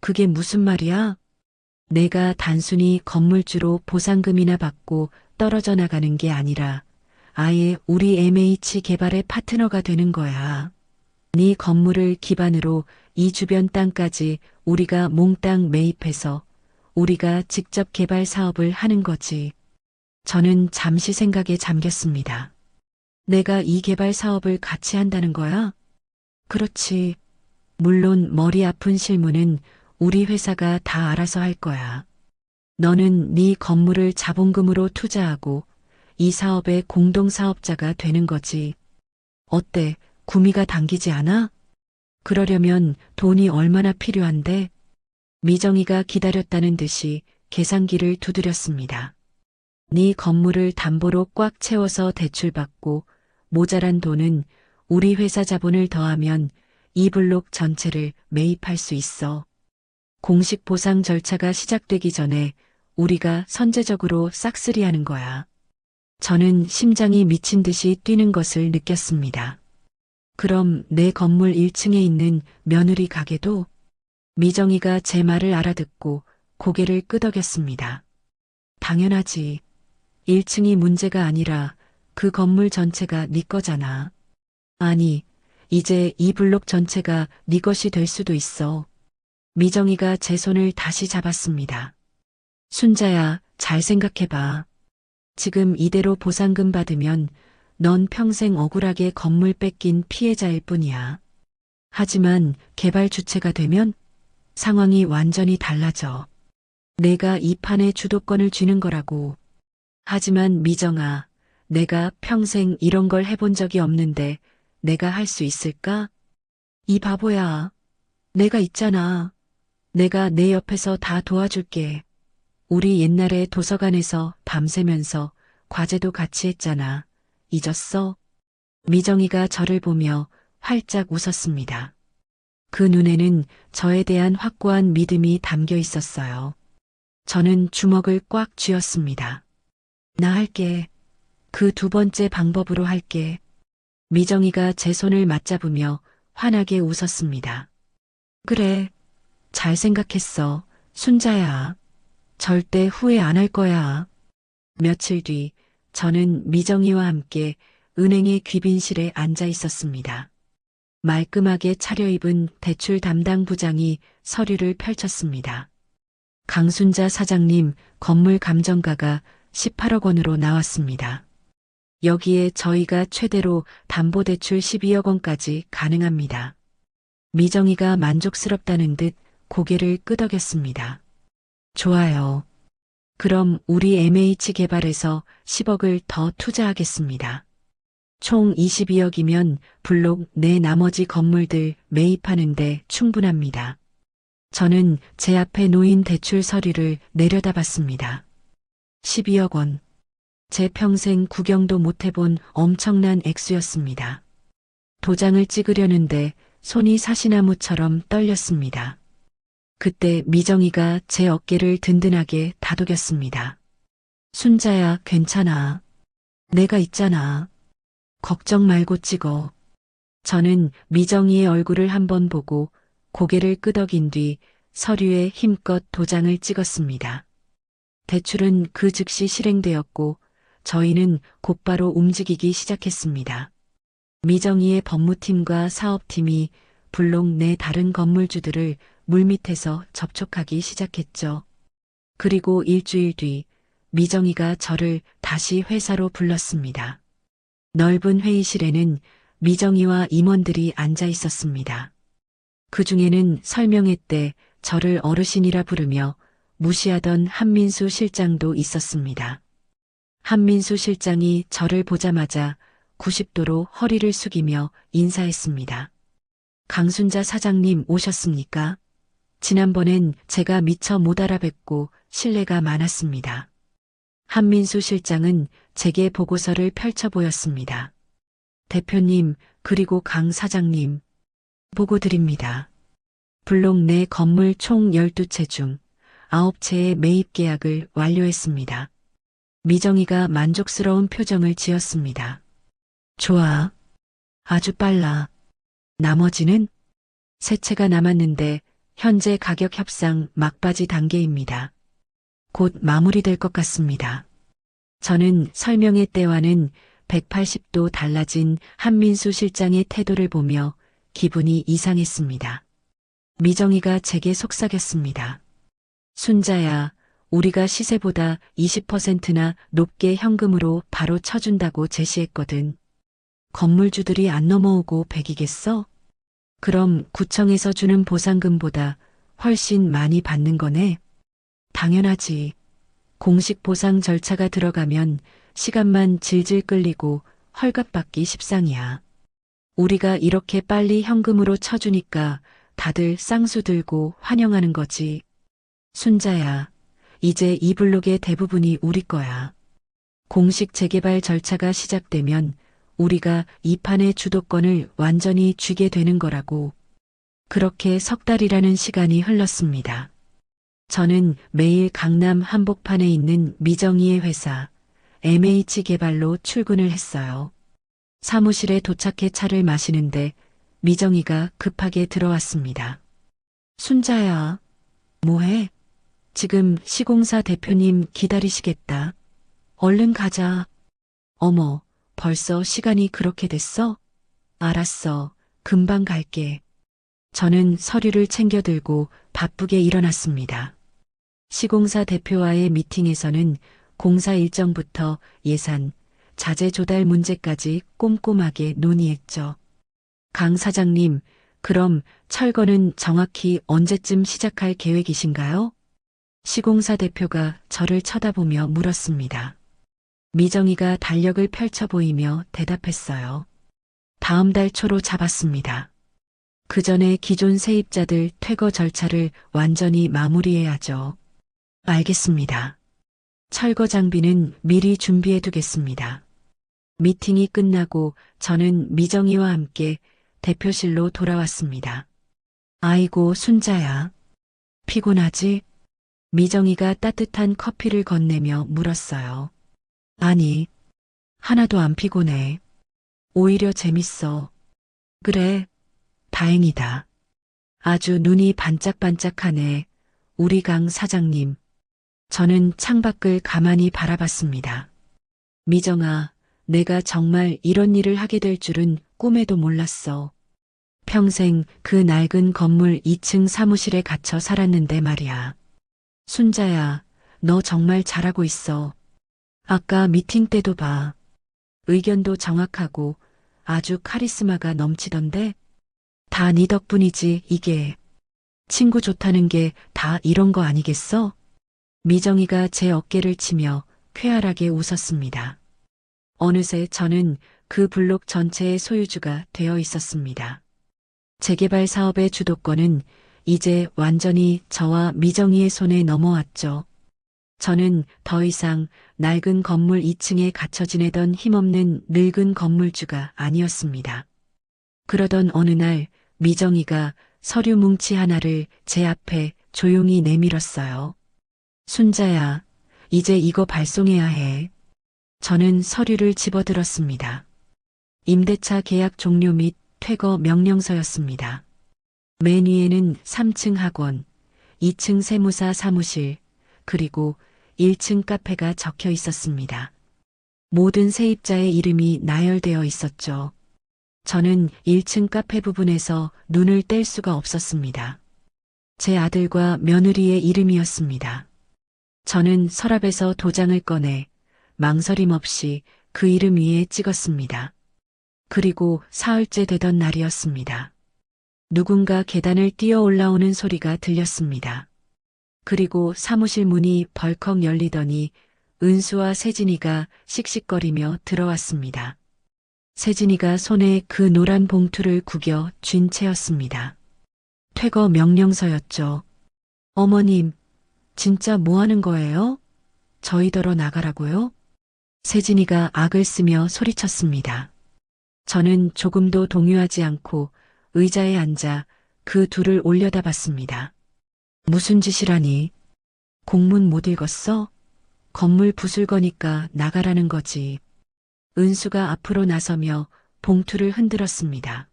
그게 무슨 말이야? 내가 단순히 건물주로 보상금이나 받고 떨어져 나가는 게 아니라 아예 우리 MH 개발의 파트너가 되는 거야. 네 건물을 기반으로 이 주변 땅까지 우리가 몽땅 매입해서 우리가 직접 개발 사업을 하는 거지. 저는 잠시 생각에 잠겼습니다. 내가 이 개발 사업을 같이 한다는 거야? 그렇지. 물론 머리 아픈 실무는 우리 회사가 다 알아서 할 거야. 너는 네 건물을 자본금으로 투자하고 이 사업의 공동사업자가 되는 거지. 어때? 구미가 당기지 않아? 그러려면 돈이 얼마나 필요한데? 미정이가 기다렸다는 듯이 계산기를 두드렸습니다. 네 건물을 담보로 꽉 채워서 대출받고 모자란 돈은 우리 회사 자본을 더하면 이 블록 전체를 매입할 수 있어. 공식 보상 절차가 시작되기 전에 우리가 선제적으로 싹쓸이하는 거야. 저는 심장이 미친 듯이 뛰는 것을 느꼈습니다. 그럼 내 건물 1층에 있는 며느리 가게도? 미정이가 제 말을 알아듣고 고개를 끄덕였습니다. 당연하지. 1층이 문제가 아니라 그 건물 전체가 네 거잖아. 아니, 이제 이 블록 전체가 네 것이 될 수도 있어. 미정이가 제 손을 다시 잡았습니다. 순자야, 잘 생각해봐. 지금 이대로 보상금 받으면 넌 평생 억울하게 건물 뺏긴 피해자일 뿐이야. 하지만 개발 주체가 되면 상황이 완전히 달라져. 내가 이 판에 주도권을 쥐는 거라고. 하지만 미정아, 내가 평생 이런 걸 해본 적이 없는데 내가 할 수 있을까? 이 바보야. 내가 있잖아. 내가 내 옆에서 다 도와줄게. 우리 옛날에 도서관에서 밤새면서 과제도 같이 했잖아. 잊었어? 미정이가 저를 보며 활짝 웃었습니다. 그 눈에는 저에 대한 확고한 믿음이 담겨 있었어요. 저는 주먹을 꽉 쥐었습니다. 나 할게. 그 두 번째 방법으로 할게. 미정이가 제 손을 맞잡으며 환하게 웃었습니다. 그래. 잘 생각했어. 순자야. 절대 후회 안 할 거야. 며칠 뒤 저는 미정이와 함께 은행의 귀빈실에 앉아 있었습니다. 말끔하게 차려입은 대출 담당 부장이 서류를 펼쳤습니다. 강순자 사장님 건물 감정가가 18억 원으로 나왔습니다. 여기에 저희가 최대로 담보대출 12억 원까지 가능합니다. 미정이가 만족스럽다는 듯 고개를 끄덕였습니다. 좋아요. 그럼 우리 MH개발에서 10억을 더 투자하겠습니다. 총 22억이면 블록 내 나머지 건물들 매입하는데 충분합니다. 저는 제 앞에 놓인 대출 서류를 내려다봤습니다. 12억 원. 제 평생 구경도 못 해본 엄청난 액수였습니다. 도장을 찍으려는데 손이 사시나무처럼 떨렸습니다. 그때 미정이가 제 어깨를 든든하게 다독였습니다. 순자야, 괜찮아. 내가 있잖아. 걱정 말고 찍어. 저는 미정이의 얼굴을 한번 보고 고개를 끄덕인 뒤 서류에 힘껏 도장을 찍었습니다. 대출은 그 즉시 실행되었고 저희는 곧바로 움직이기 시작했습니다. 미정이의 법무팀과 사업팀이 블록 내 다른 건물주들을 물밑에서 접촉하기 시작했죠. 그리고 일주일 뒤 미정이가 저를 다시 회사로 불렀습니다. 넓은 회의실에는 미정이와 임원들이 앉아 있었습니다. 그 중에는 설명회 때 저를 어르신이라 부르며 무시하던 한민수 실장도 있었습니다. 한민수 실장이 저를 보자마자 90도로 허리를 숙이며 인사했습니다. 강순자 사장님 오셨습니까? 지난번엔 제가 미처 못 알아뵙고 신뢰가 많았습니다. 한민수 실장은 제게 보고서를 펼쳐 보였습니다. 대표님, 그리고 강 사장님, 보고 드립니다. 블록 내 건물 총 12채 중 9채의 매입 계약을 완료했습니다. 미정이가 만족스러운 표정을 지었습니다. 좋아. 아주 빨라. 나머지는? 3채가 남았는데 현재 가격 협상 막바지 단계입니다. 곧 마무리될 것 같습니다. 저는 설명회 때와는 180도 달라진 한민수 실장의 태도를 보며 기분이 이상했습니다. 미정이가 제게 속삭였습니다. 순자야, 우리가 시세보다 20%나 높게 현금으로 바로 쳐준다고 제시했거든. 건물주들이 안 넘어오고 100이겠어? 그럼 구청에서 주는 보상금보다 훨씬 많이 받는 거네? 당연하지. 공식 보상 절차가 들어가면 시간만 질질 끌리고 헐값받기 십상이야. 우리가 이렇게 빨리 현금으로 쳐주니까 다들 쌍수 들고 환영하는 거지. 순자야, 이제 이 블록의 대부분이 우리 거야. 공식 재개발 절차가 시작되면 우리가 이 판의 주도권을 완전히 쥐게 되는 거라고. 그렇게 석 달이라는 시간이 흘렀습니다. 저는 매일 강남 한복판에 있는 미정이의 회사 MH개발로 출근을 했어요. 사무실에 도착해 차를 마시는데 미정이가 급하게 들어왔습니다. 순자야, 뭐해? 지금 시공사 대표님 기다리시겠다. 얼른 가자. 어머, 벌써 시간이 그렇게 됐어? 알았어. 금방 갈게. 저는 서류를 챙겨 들고 바쁘게 일어났습니다. 시공사 대표와의 미팅에서는 공사 일정부터 예산, 자재 조달 문제까지 꼼꼼하게 논의했죠. 강 사장님, 그럼 철거는 정확히 언제쯤 시작할 계획이신가요? 시공사 대표가 저를 쳐다보며 물었습니다. 미정이가 달력을 펼쳐 보이며 대답했어요. 다음 달 초로 잡았습니다. 그 전에 기존 세입자들 퇴거 절차를 완전히 마무리해야죠. 알겠습니다. 철거 장비는 미리 준비해 두겠습니다. 미팅이 끝나고 저는 미정이와 함께 대표실로 돌아왔습니다. 아이고, 순자야. 피곤하지? 미정이가 따뜻한 커피를 건네며 물었어요. 아니, 하나도 안 피곤해. 오히려 재밌어. 그래, 다행이다. 아주 눈이 반짝반짝하네. 우리 강 사장님. 저는 창밖을 가만히 바라봤습니다. 미정아, 내가 정말 이런 일을 하게 될 줄은 꿈에도 몰랐어. 평생 그 낡은 건물 2층 사무실에 갇혀 살았는데 말이야. 순자야, 너 정말 잘하고 있어. 아까 미팅 때도 봐. 의견도 정확하고 아주 카리스마가 넘치던데? 다 네 덕분이지, 이게. 친구 좋다는 게 다 이런 거 아니겠어? 미정이가 제 어깨를 치며 쾌활하게 웃었습니다. 어느새 저는 그 블록 전체의 소유주가 되어 있었습니다. 재개발 사업의 주도권은 이제 완전히 저와 미정이의 손에 넘어왔죠. 저는 더 이상 낡은 건물 2층에 갇혀 지내던 힘없는 늙은 건물주가 아니었습니다. 그러던 어느 날 미정이가 서류 뭉치 하나를 제 앞에 조용히 내밀었어요. 순자야, 이제 이거 발송해야 해. 저는 서류를 집어들었습니다. 임대차 계약 종료 및 퇴거 명령서였습니다. 맨 위에는 3층 학원, 2층 세무사 사무실, 그리고 1층 카페가 적혀 있었습니다. 모든 세입자의 이름이 나열되어 있었죠. 저는 1층 카페 부분에서 눈을 뗄 수가 없었습니다. 제 아들과 며느리의 이름이었습니다. 저는 서랍에서 도장을 꺼내 망설임 없이 그 이름 위에 찍었습니다. 그리고 사흘째 되던 날이었습니다. 누군가 계단을 뛰어 올라오는 소리가 들렸습니다. 그리고 사무실 문이 벌컥 열리더니 은수와 세진이가 씩씩거리며 들어왔습니다. 세진이가 손에 그 노란 봉투를 구겨 쥔 채였습니다. 퇴거 명령서였죠. 어머님, 진짜 뭐 하는 거예요? 저희더러 나가라고요? 세진이가 악을 쓰며 소리쳤습니다. 저는 조금도 동요하지 않고 의자에 앉아 그 둘을 올려다봤습니다. 무슨 짓이라니? 공문 못 읽었어? 건물 부술 거니까 나가라는 거지. 은수가 앞으로 나서며 봉투를 흔들었습니다.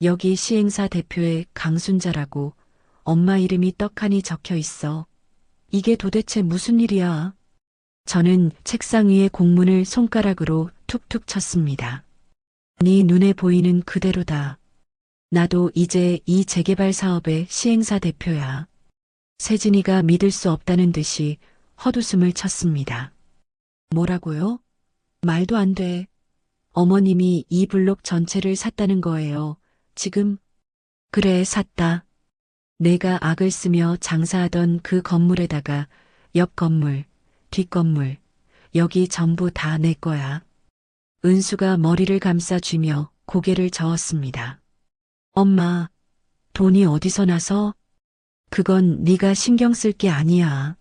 여기 시행사 대표의 강순자라고 엄마 이름이 떡하니 적혀 있어. 이게 도대체 무슨 일이야? 저는 책상 위에 공문을 손가락으로 툭툭 쳤습니다. 네 눈에 보이는 그대로다. 나도 이제 이 재개발 사업의 시행사 대표야. 세진이가 믿을 수 없다는 듯이 헛웃음을 쳤습니다. 뭐라고요? 말도 안 돼. 어머님이 이 블록 전체를 샀다는 거예요. 지금? 그래, 샀다. 내가 악을 쓰며 장사하던 그 건물에다가 옆 건물, 뒷 건물, 여기 전부 다 내 거야. 은수가 머리를 감싸쥐며 고개를 저었습니다. 엄마, 돈이 어디서 나서? 그건 네가 신경 쓸 게 아니야.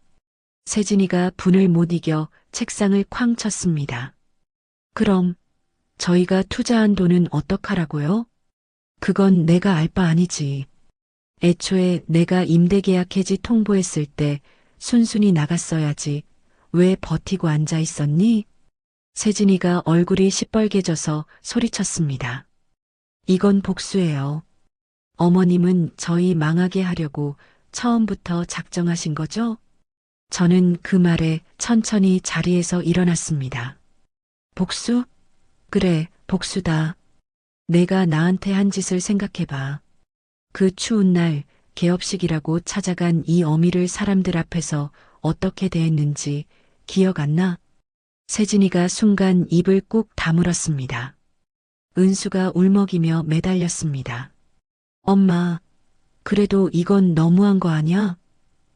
세진이가 분을 못 이겨 책상을 쾅 쳤습니다. 그럼 저희가 투자한 돈은 어떡하라고요? 그건 내가 알 바 아니지. 애초에 내가 임대계약 해지 통보했을 때 순순히 나갔어야지. 왜 버티고 앉아 있었니? 세진이가 얼굴이 시뻘개져서 소리쳤습니다. 이건 복수예요. 어머님은 저희 망하게 하려고 처음부터 작정하신 거죠? 저는 그 말에 천천히 자리에서 일어났습니다. 복수? 그래, 복수다. 내가 나한테 한 짓을 생각해봐. 그 추운 날 개업식이라고 찾아간 이 어미를 사람들 앞에서 어떻게 대했는지 기억 안 나? 세진이가 순간 입을 꾹 다물었습니다. 은수가 울먹이며 매달렸습니다. 엄마, 그래도 이건 너무한 거 아니야?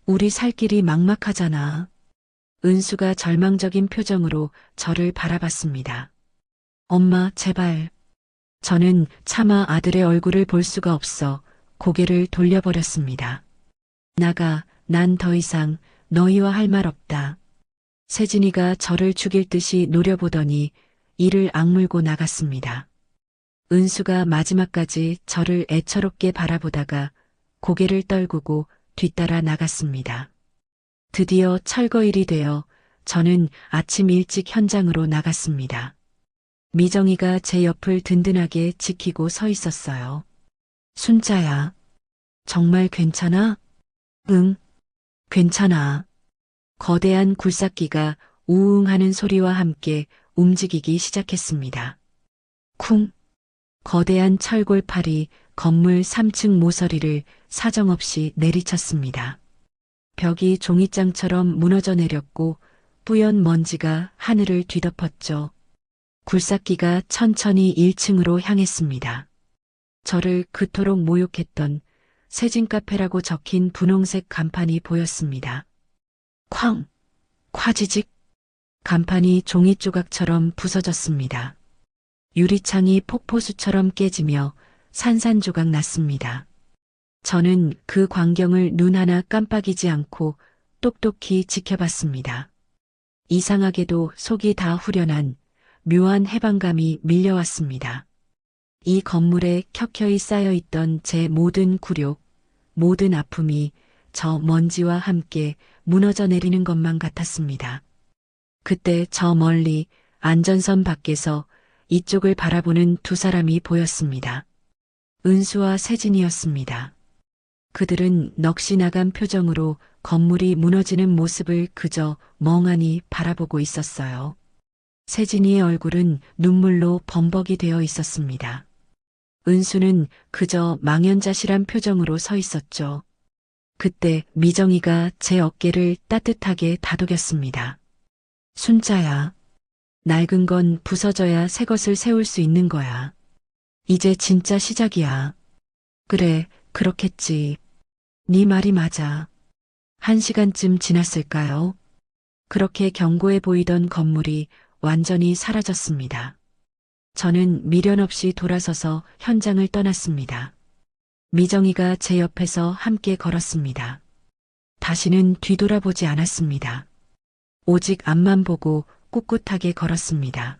우리 살 길이 막막하잖아. 은수가 절망적인 표정으로 저를 바라봤습니다. 엄마, 제발. 저는 차마 아들의 얼굴을 볼 수가 없어 고개를 돌려버렸습니다. 나가, 난 더 이상 너희와 할 말 없다. 세진이가 저를 죽일 듯이 노려보더니 이를 악물고 나갔습니다. 은수가 마지막까지 저를 애처롭게 바라보다가 고개를 떨구고 뒤따라 나갔습니다. 드디어 철거일이 되어 저는 아침 일찍 현장으로 나갔습니다. 미정이가 제 옆을 든든하게 지키고 서 있었어요. 순자야, 정말 괜찮아? 응, 괜찮아. 거대한 굴삭기가 우웅 하는 소리와 함께 움직이기 시작했습니다. 쿵! 거대한 철골팔이 건물 3층 모서리를 사정없이 내리쳤습니다. 벽이 종이장처럼 무너져 내렸고 뿌연 먼지가 하늘을 뒤덮었죠. 굴삭기가 천천히 1층으로 향했습니다. 저를 그토록 모욕했던 세진카페라고 적힌 분홍색 간판이 보였습니다. 쾅! 콰지직! 간판이 종이 조각처럼 부서졌습니다. 유리창이 폭포수처럼 깨지며 산산조각 났습니다. 저는 그 광경을 눈 하나 깜빡이지 않고 똑똑히 지켜봤습니다. 이상하게도 속이 다 후련한 묘한 해방감이 밀려왔습니다. 이 건물에 켜켜이 쌓여있던 제 모든 굴욕, 모든 아픔이 저 먼지와 함께 무너져 내리는 것만 같았습니다. 그때 저 멀리 안전선 밖에서 이쪽을 바라보는 두 사람이 보였습니다. 은수와 세진이었습니다. 그들은 넋이 나간 표정으로 건물이 무너지는 모습을 그저 멍하니 바라보고 있었어요. 세진이의 얼굴은 눈물로 범벅이 되어 있었습니다. 은수는 그저 망연자실한 표정으로 서 있었죠. 그때 미정이가 제 어깨를 따뜻하게 다독였습니다. 순자야, 낡은 건 부서져야 새 것을 세울 수 있는 거야. 이제 진짜 시작이야. 그래, 그렇겠지. 네 말이 맞아. 1시간쯤 지났을까요? 그렇게 견고해 보이던 건물이 완전히 사라졌습니다. 저는 미련 없이 돌아서서 현장을 떠났습니다. 미정이가 제 옆에서 함께 걸었습니다. 다시는 뒤돌아보지 않았습니다. 오직 앞만 보고 꿋꿋하게 걸었습니다.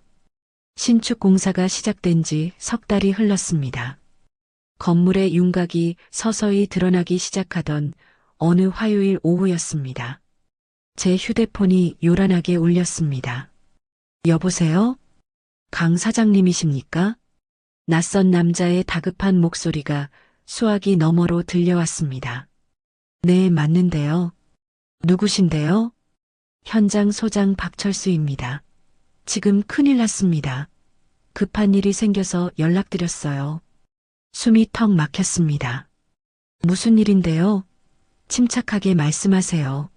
신축 공사가 시작된 지 석 달이 흘렀습니다. 건물의 윤곽이 서서히 드러나기 시작하던 어느 화요일 오후였습니다. 제 휴대폰이 요란하게 울렸습니다. 여보세요? 강 사장님이십니까? 낯선 남자의 다급한 목소리가 수화기 너머로 들려왔습니다. 네, 맞는데요. 누구신데요? 현장 소장 박철수입니다. 지금 큰일 났습니다. 급한 일이 생겨서 연락드렸어요. 숨이 턱 막혔습니다. 무슨 일인데요? 침착하게 말씀하세요.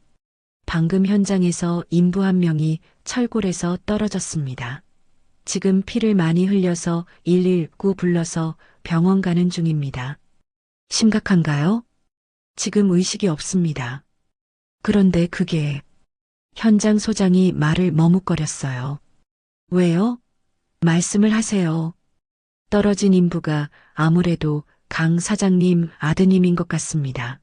방금 현장에서 인부 한 명이 철골에서 떨어졌습니다. 지금 피를 많이 흘려서 119 불러서 병원 가는 중입니다. 심각한가요? 지금 의식이 없습니다. 그런데 그게... 현장 소장이 말을 머뭇거렸어요. 왜요? 말씀을 하세요. 떨어진 인부가 아무래도 강 사장님 아드님인 것 같습니다.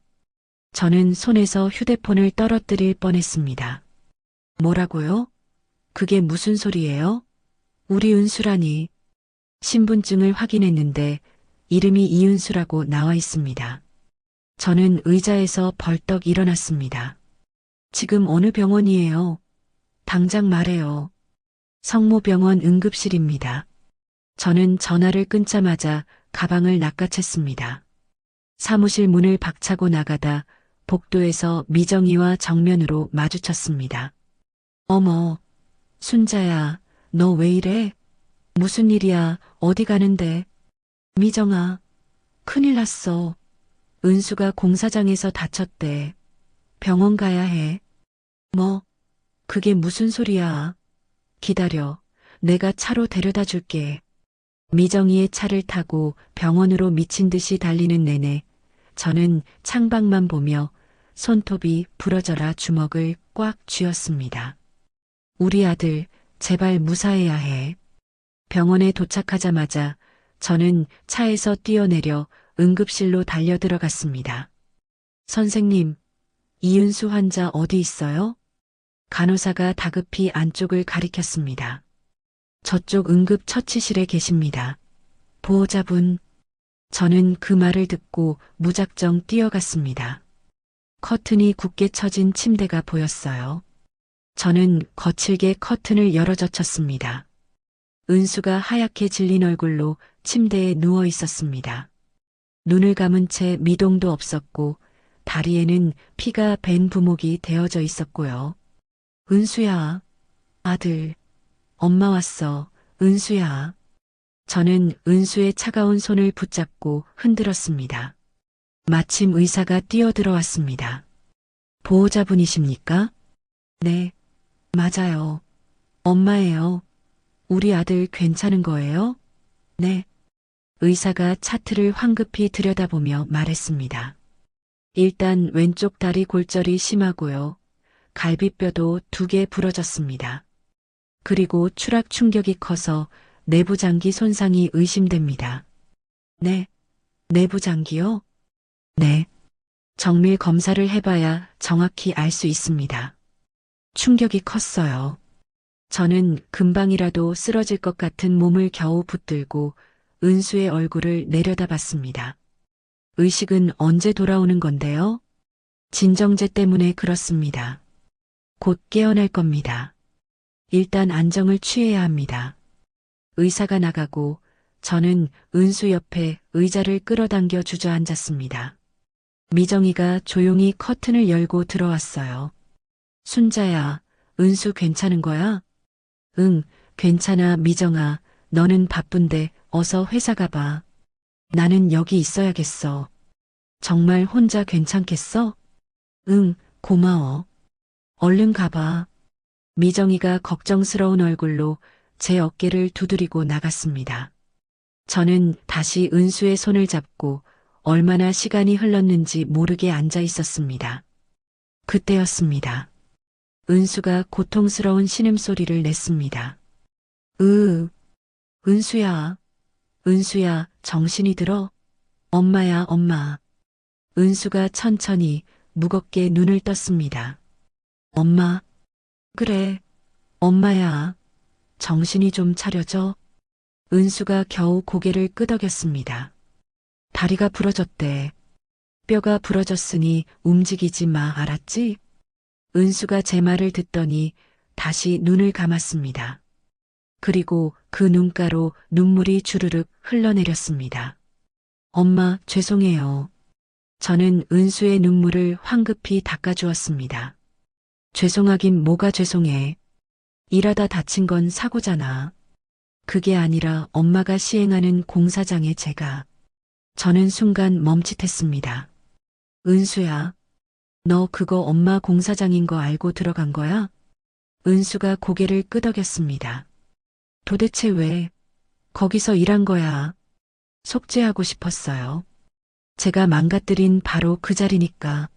저는 손에서 휴대폰을 떨어뜨릴 뻔했습니다. 뭐라고요? 그게 무슨 소리예요? 우리 은수라니. 신분증을 확인했는데 이름이 이은수라고 나와 있습니다. 저는 의자에서 벌떡 일어났습니다. 지금 어느 병원이에요? 당장 말해요. 성모병원 응급실입니다. 저는 전화를 끊자마자 가방을 낚아챘습니다. 사무실 문을 박차고 나가다 복도에서 미정이와 정면으로 마주쳤습니다. 어머, 순자야, 너 왜 이래? 무슨 일이야? 어디 가는데? 미정아, 큰일 났어. 은수가 공사장에서 다쳤대. 병원 가야 해. 뭐, 그게 무슨 소리야? 기다려. 내가 차로 데려다 줄게. 미정이의 차를 타고 병원으로 미친 듯이 달리는 내내 저는 창밖만 보며 손톱이 부러져라 주먹을 꽉 쥐었습니다. 우리 아들, 제발 무사해야 해. 병원에 도착하자마자 저는 차에서 뛰어내려 응급실로 달려들어갔습니다. 선생님, 이은수 환자 어디 있어요? 간호사가 다급히 안쪽을 가리켰습니다. 저쪽 응급처치실에 계십니다. 보호자분. 저는 그 말을 듣고 무작정 뛰어갔습니다. 커튼이 굳게 쳐진 침대가 보였어요. 저는 거칠게 커튼을 열어젖혔습니다. 은수가 하얗게 질린 얼굴로 침대에 누워 있었습니다. 눈을 감은 채 미동도 없었고 다리에는 피가 밴 부목이 되어져 있었고요. 은수야, 아들, 엄마 왔어, 은수야. 저는 은수의 차가운 손을 붙잡고 흔들었습니다. 마침 의사가 뛰어들어왔습니다. 보호자분이십니까? 네, 맞아요. 엄마예요. 우리 아들 괜찮은 거예요? 네. 의사가 차트를 황급히 들여다보며 말했습니다. 일단 왼쪽 다리 골절이 심하고요. 갈비뼈도 2개 부러졌습니다. 그리고 추락 충격이 커서 내부장기 손상이 의심됩니다. 네. 내부장기요? 네. 정밀 검사를 해봐야 정확히 알 수 있습니다. 충격이 컸어요. 저는 금방이라도 쓰러질 것 같은 몸을 겨우 붙들고 은수의 얼굴을 내려다봤습니다. 의식은 언제 돌아오는 건데요? 진정제 때문에 그렇습니다. 곧 깨어날 겁니다. 일단 안정을 취해야 합니다. 의사가 나가고 저는 은수 옆에 의자를 끌어당겨 주저앉았습니다. 미정이가 조용히 커튼을 열고 들어왔어요. 순자야, 은수 괜찮은 거야? 응, 괜찮아, 미정아. 너는 바쁜데 어서 회사 가봐. 나는 여기 있어야겠어. 정말 혼자 괜찮겠어? 응, 고마워. 얼른 가봐. 미정이가 걱정스러운 얼굴로 제 어깨를 두드리고 나갔습니다. 저는 다시 은수의 손을 잡고 얼마나 시간이 흘렀는지 모르게 앉아 있었습니다. 그때였습니다. 은수가 고통스러운 신음소리를 냈습니다. 은수야, 은수야, 정신이 들어? 엄마야, 엄마. 은수가 천천히 무겁게 눈을 떴습니다. 엄마, 그래, 엄마야. 정신이 좀 차려져? 은수가 겨우 고개를 끄덕였습니다. 다리가 부러졌대. 뼈가 부러졌으니 움직이지 마, 알았지? 은수가 제 말을 듣더니 다시 눈을 감았습니다. 그리고 그 눈가로 눈물이 주르륵 흘러내렸습니다. 엄마, 죄송해요. 저는 은수의 눈물을 황급히 닦아주었습니다. 죄송하긴 뭐가 죄송해. 일하다 다친 건 사고잖아. 그게 아니라 엄마가 시행하는 공사장에 제가. 저는 순간 멈칫했습니다. 은수야, 너 그거 엄마 공사장인 거 알고 들어간 거야? 은수가 고개를 끄덕였습니다. 도대체 왜 거기서 일한 거야? 속죄하고 싶었어요. 제가 망가뜨린 바로 그 자리니까.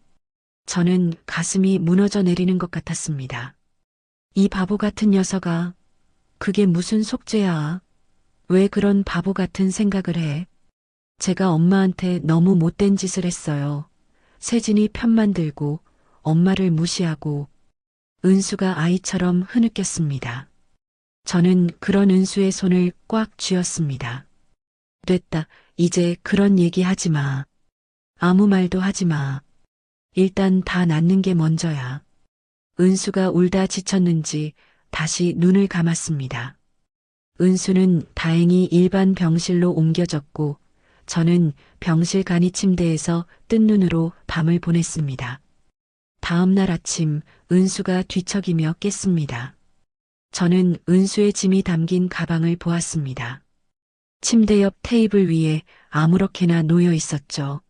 저는 가슴이 무너져 내리는 것 같았습니다. 이 바보 같은 녀석아, 그게 무슨 속죄야? 왜 그런 바보 같은 생각을 해? 제가 엄마한테 너무 못된 짓을 했어요. 세진이 편만 들고 엄마를 무시하고. 은수가 아이처럼 흐느꼈습니다. 저는 그런 은수의 손을 꽉 쥐었습니다. 됐다. 이제 그런 얘기 하지 마. 아무 말도 하지 마. 일단 다 낫는 게 먼저야. 은수가 울다 지쳤는지 다시 눈을 감았습니다. 은수는 다행히 일반 병실로 옮겨졌고 저는 병실 간이 침대에서 뜬 눈으로 밤을 보냈습니다. 다음 날 아침 은수가 뒤척이며 깼습니다. 저는 은수의 짐이 담긴 가방을 보았습니다. 침대 옆 테이블 위에 아무렇게나 놓여 있었죠.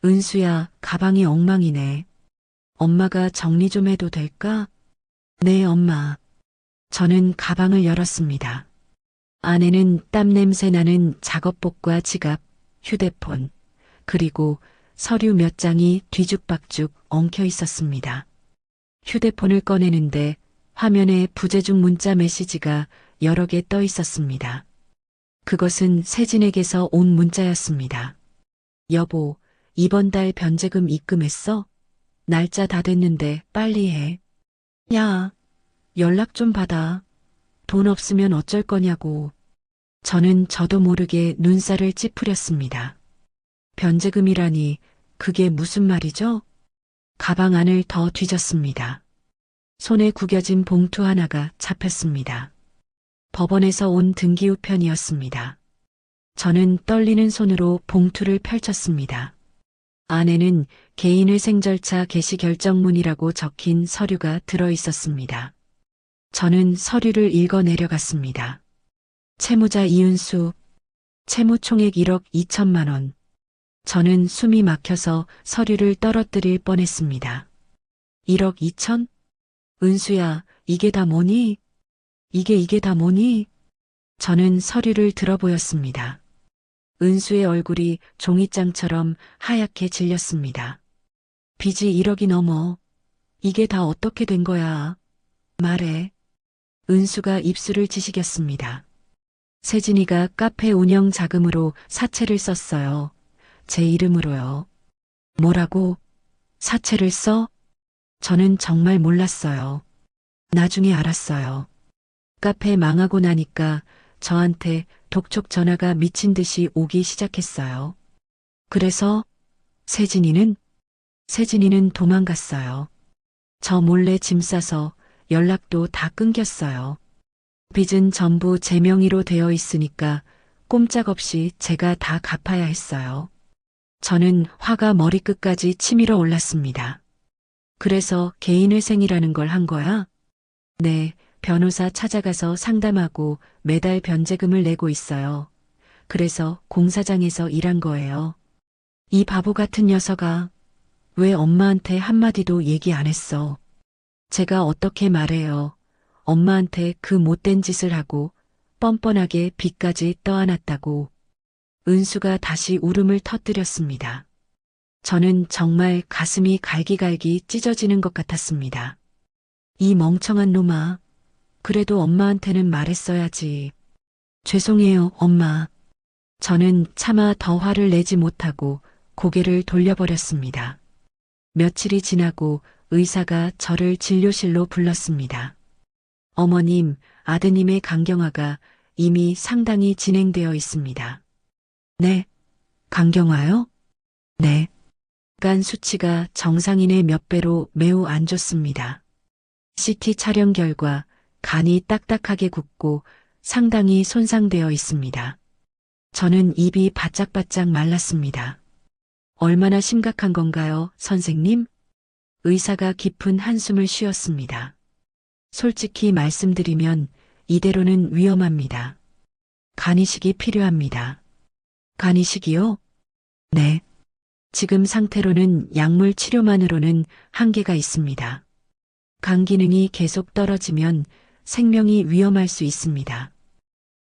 은수야, 가방이 엉망이네. 엄마가 정리 좀 해도 될까? 네, 엄마. 저는 가방을 열었습니다. 안에는 땀 냄새 나는 작업복과 지갑, 휴대폰, 그리고 서류 몇 장이 뒤죽박죽 엉켜 있었습니다. 휴대폰을 꺼내는데 화면에 부재중 문자 메시지가 여러 개 떠 있었습니다. 그것은 세진에게서 온 문자였습니다. 여보, 이번 달 변제금 입금했어? 날짜 다 됐는데 빨리 해. 야, 연락 좀 받아. 돈 없으면 어쩔 거냐고. 저는 저도 모르게 눈살을 찌푸렸습니다. 변제금이라니 그게 무슨 말이죠? 가방 안을 더 뒤졌습니다. 손에 구겨진 봉투 하나가 잡혔습니다. 법원에서 온 등기우편이었습니다. 저는 떨리는 손으로 봉투를 펼쳤습니다. 안에는 개인회생 절차 개시 결정문이라고 적힌 서류가 들어 있었습니다. 저는 서류를 읽어 내려갔습니다. 채무자 이은수, 채무 총액 1억 2천만 원. 저는 숨이 막혀서 서류를 떨어뜨릴 뻔했습니다. 1억 2천? 은수야, 이게 다 뭐니? 이게 다 뭐니? 저는 서류를 들어보였습니다. 은수의 얼굴이 종이장처럼 하얗게 질렸습니다. 빚이 1억이 넘어. 이게 다 어떻게 된 거야? 말해. 은수가 입술을 지시겼습니다. 세진이가 카페 운영 자금으로 사채를 썼어요. 제 이름으로요. 뭐라고? 사채를 써? 저는 정말 몰랐어요. 나중에 알았어요. 카페 망하고 나니까 저한테 독촉 전화가 미친 듯이 오기 시작했어요. 그래서 세진이는 도망갔어요. 저 몰래 짐 싸서 연락도 다 끊겼어요. 빚은 전부 제 명의로 되어 있으니까 꼼짝없이 제가 다 갚아야 했어요. 저는 화가 머리끝까지 치밀어 올랐습니다. 그래서 개인회생이라는 걸 한 거야? 네, 변호사 찾아가서 상담하고 매달 변제금을 내고 있어요. 그래서 공사장에서 일한 거예요. 이 바보 같은 녀석아, 왜 엄마한테 한마디도 얘기 안 했어? 제가 어떻게 말해요? 엄마한테 그 못된 짓을 하고 뻔뻔하게 빚까지 떠안았다고. 은수가 다시 울음을 터뜨렸습니다. 저는 정말 가슴이 갈기갈기 찢어지는 것 같았습니다. 이 멍청한 놈아. 그래도 엄마한테는 말했어야지. 죄송해요, 엄마. 저는 차마 더 화를 내지 못하고 고개를 돌려버렸습니다. 며칠이 지나고 의사가 저를 진료실로 불렀습니다. 어머님, 아드님의 간경화가 이미 상당히 진행되어 있습니다. 네? 간경화요? 네. 간 수치가 정상인의 몇 배로 매우 안 좋습니다. CT 촬영 결과 간이 딱딱하게 굳고 상당히 손상되어 있습니다. 저는 입이 바짝바짝 말랐습니다. 얼마나 심각한 건가요, 선생님? 의사가 깊은 한숨을 쉬었습니다. 솔직히 말씀드리면 이대로는 위험합니다. 간이식이 필요합니다. 간이식이요? 네. 지금 상태로는 약물 치료만으로는 한계가 있습니다. 간 기능이 계속 떨어지면 생명이 위험할 수 있습니다.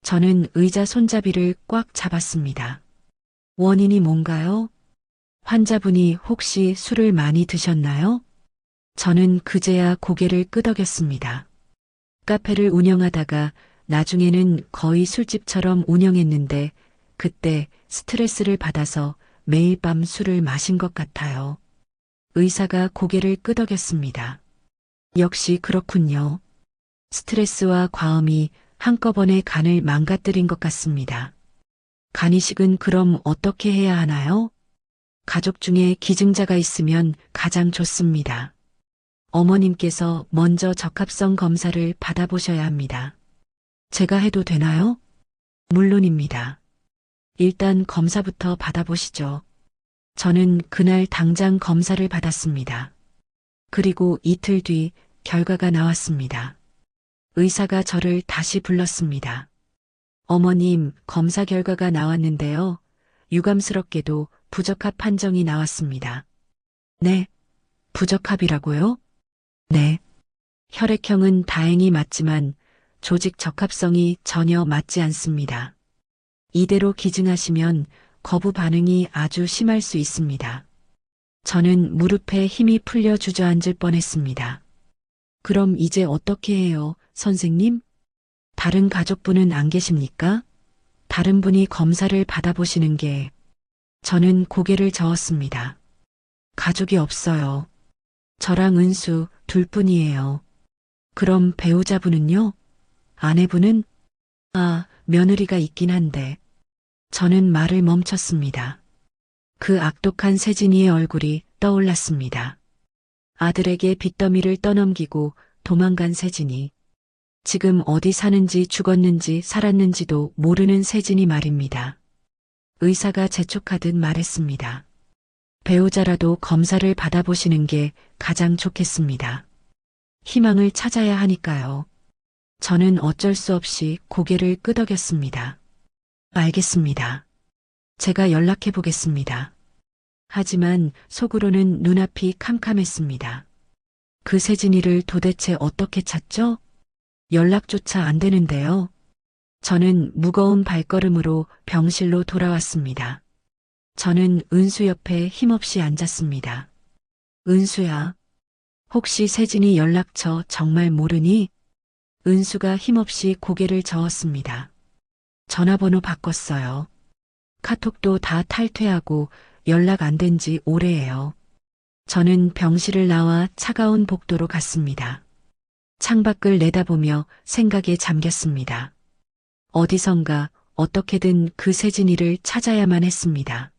저는 의자 손잡이를 꽉 잡았습니다. 원인이 뭔가요? 환자분이 혹시 술을 많이 드셨나요? 저는 그제야 고개를 끄덕였습니다. 카페를 운영하다가 나중에는 거의 술집처럼 운영했는데 그때 스트레스를 받아서 매일 밤 술을 마신 것 같아요. 의사가 고개를 끄덕였습니다. 역시 그렇군요. 스트레스와 과음이 한꺼번에 간을 망가뜨린 것 같습니다. 간이식은 그럼 어떻게 해야 하나요? 가족 중에 기증자가 있으면 가장 좋습니다. 어머님께서 먼저 적합성 검사를 받아보셔야 합니다. 제가 해도 되나요? 물론입니다. 일단 검사부터 받아보시죠. 저는 그날 당장 검사를 받았습니다. 그리고 이틀 뒤 결과가 나왔습니다. 의사가 저를 다시 불렀습니다. 어머님, 검사 결과가 나왔는데요. 유감스럽게도 부적합 판정이 나왔습니다. 네? 부적합이라고요? 네. 혈액형은 다행히 맞지만 조직 적합성이 전혀 맞지 않습니다. 이대로 기증하시면 거부 반응이 아주 심할 수 있습니다. 저는 무릎에 힘이 풀려 주저앉을 뻔했습니다. 그럼 이제 어떻게 해요, 선생님? 다른 가족분은 안 계십니까? 다른 분이 검사를 받아보시는 게... 저는 고개를 저었습니다. 가족이 없어요. 저랑 은수 둘뿐이에요. 그럼 배우자분은요? 아내분은? 아, 며느리가 있긴 한데. 저는 말을 멈췄습니다. 그 악독한 세진이의 얼굴이 떠올랐습니다. 아들에게 빚더미를 떠넘기고 도망간 세진이. 지금 어디 사는지 죽었는지 살았는지도 모르는 세진이 말입니다. 의사가 재촉하듯 말했습니다. 배우자라도 검사를 받아보시는 게 가장 좋겠습니다. 희망을 찾아야 하니까요. 저는 어쩔 수 없이 고개를 끄덕였습니다. 알겠습니다. 제가 연락해 보겠습니다. 하지만 속으로는 눈앞이 캄캄했습니다. 그 세진이를 도대체 어떻게 찾죠? 연락조차 안 되는데요. 저는 무거운 발걸음으로 병실로 돌아왔습니다. 저는 은수 옆에 힘없이 앉았습니다. 은수야, 혹시 세진이 연락처 정말 모르니? 은수가 힘없이 고개를 저었습니다. 전화번호 바꿨어요. 카톡도 다 탈퇴하고 연락 안 된 지 오래예요. 저는 병실을 나와 차가운 복도로 갔습니다. 창밖을 내다보며 생각에 잠겼습니다. 어디선가 어떻게든 그 세진이를 찾아야만 했습니다.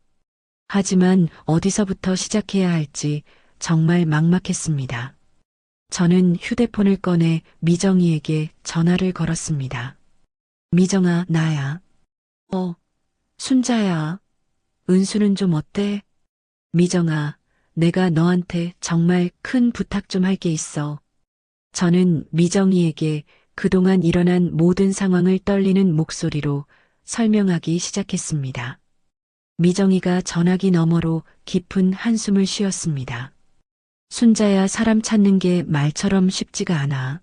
하지만 어디서부터 시작해야 할지 정말 막막했습니다. 저는 휴대폰을 꺼내 미정이에게 전화를 걸었습니다. 미정아, 나야. 순자야. 은수는 좀 어때? 미정아, 내가 너한테 정말 큰 부탁 좀 할 게 있어. 저는 미정이에게 그동안 일어난 모든 상황을 떨리는 목소리로 설명하기 시작했습니다. 미정이가 전화기 너머로 깊은 한숨을 쉬었습니다. 순자야, 사람 찾는 게 말처럼 쉽지가 않아.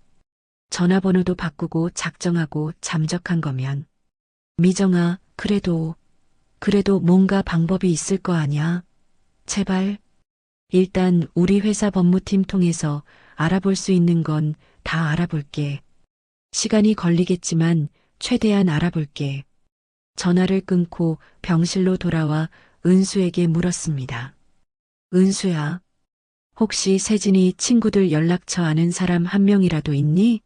전화번호도 바꾸고 작정하고 잠적한 거면. 미정아, 그래도 뭔가 방법이 있을 거 아냐? 제발. 일단 우리 회사 법무팀 통해서 알아볼 수 있는 건 다 알아볼게. 시간이 걸리겠지만 최대한 알아볼게. 전화를 끊고 병실로 돌아와 은수에게 물었습니다. 은수야, 혹시 세진이 친구들 연락처 아는 사람 한 명이라도 있니?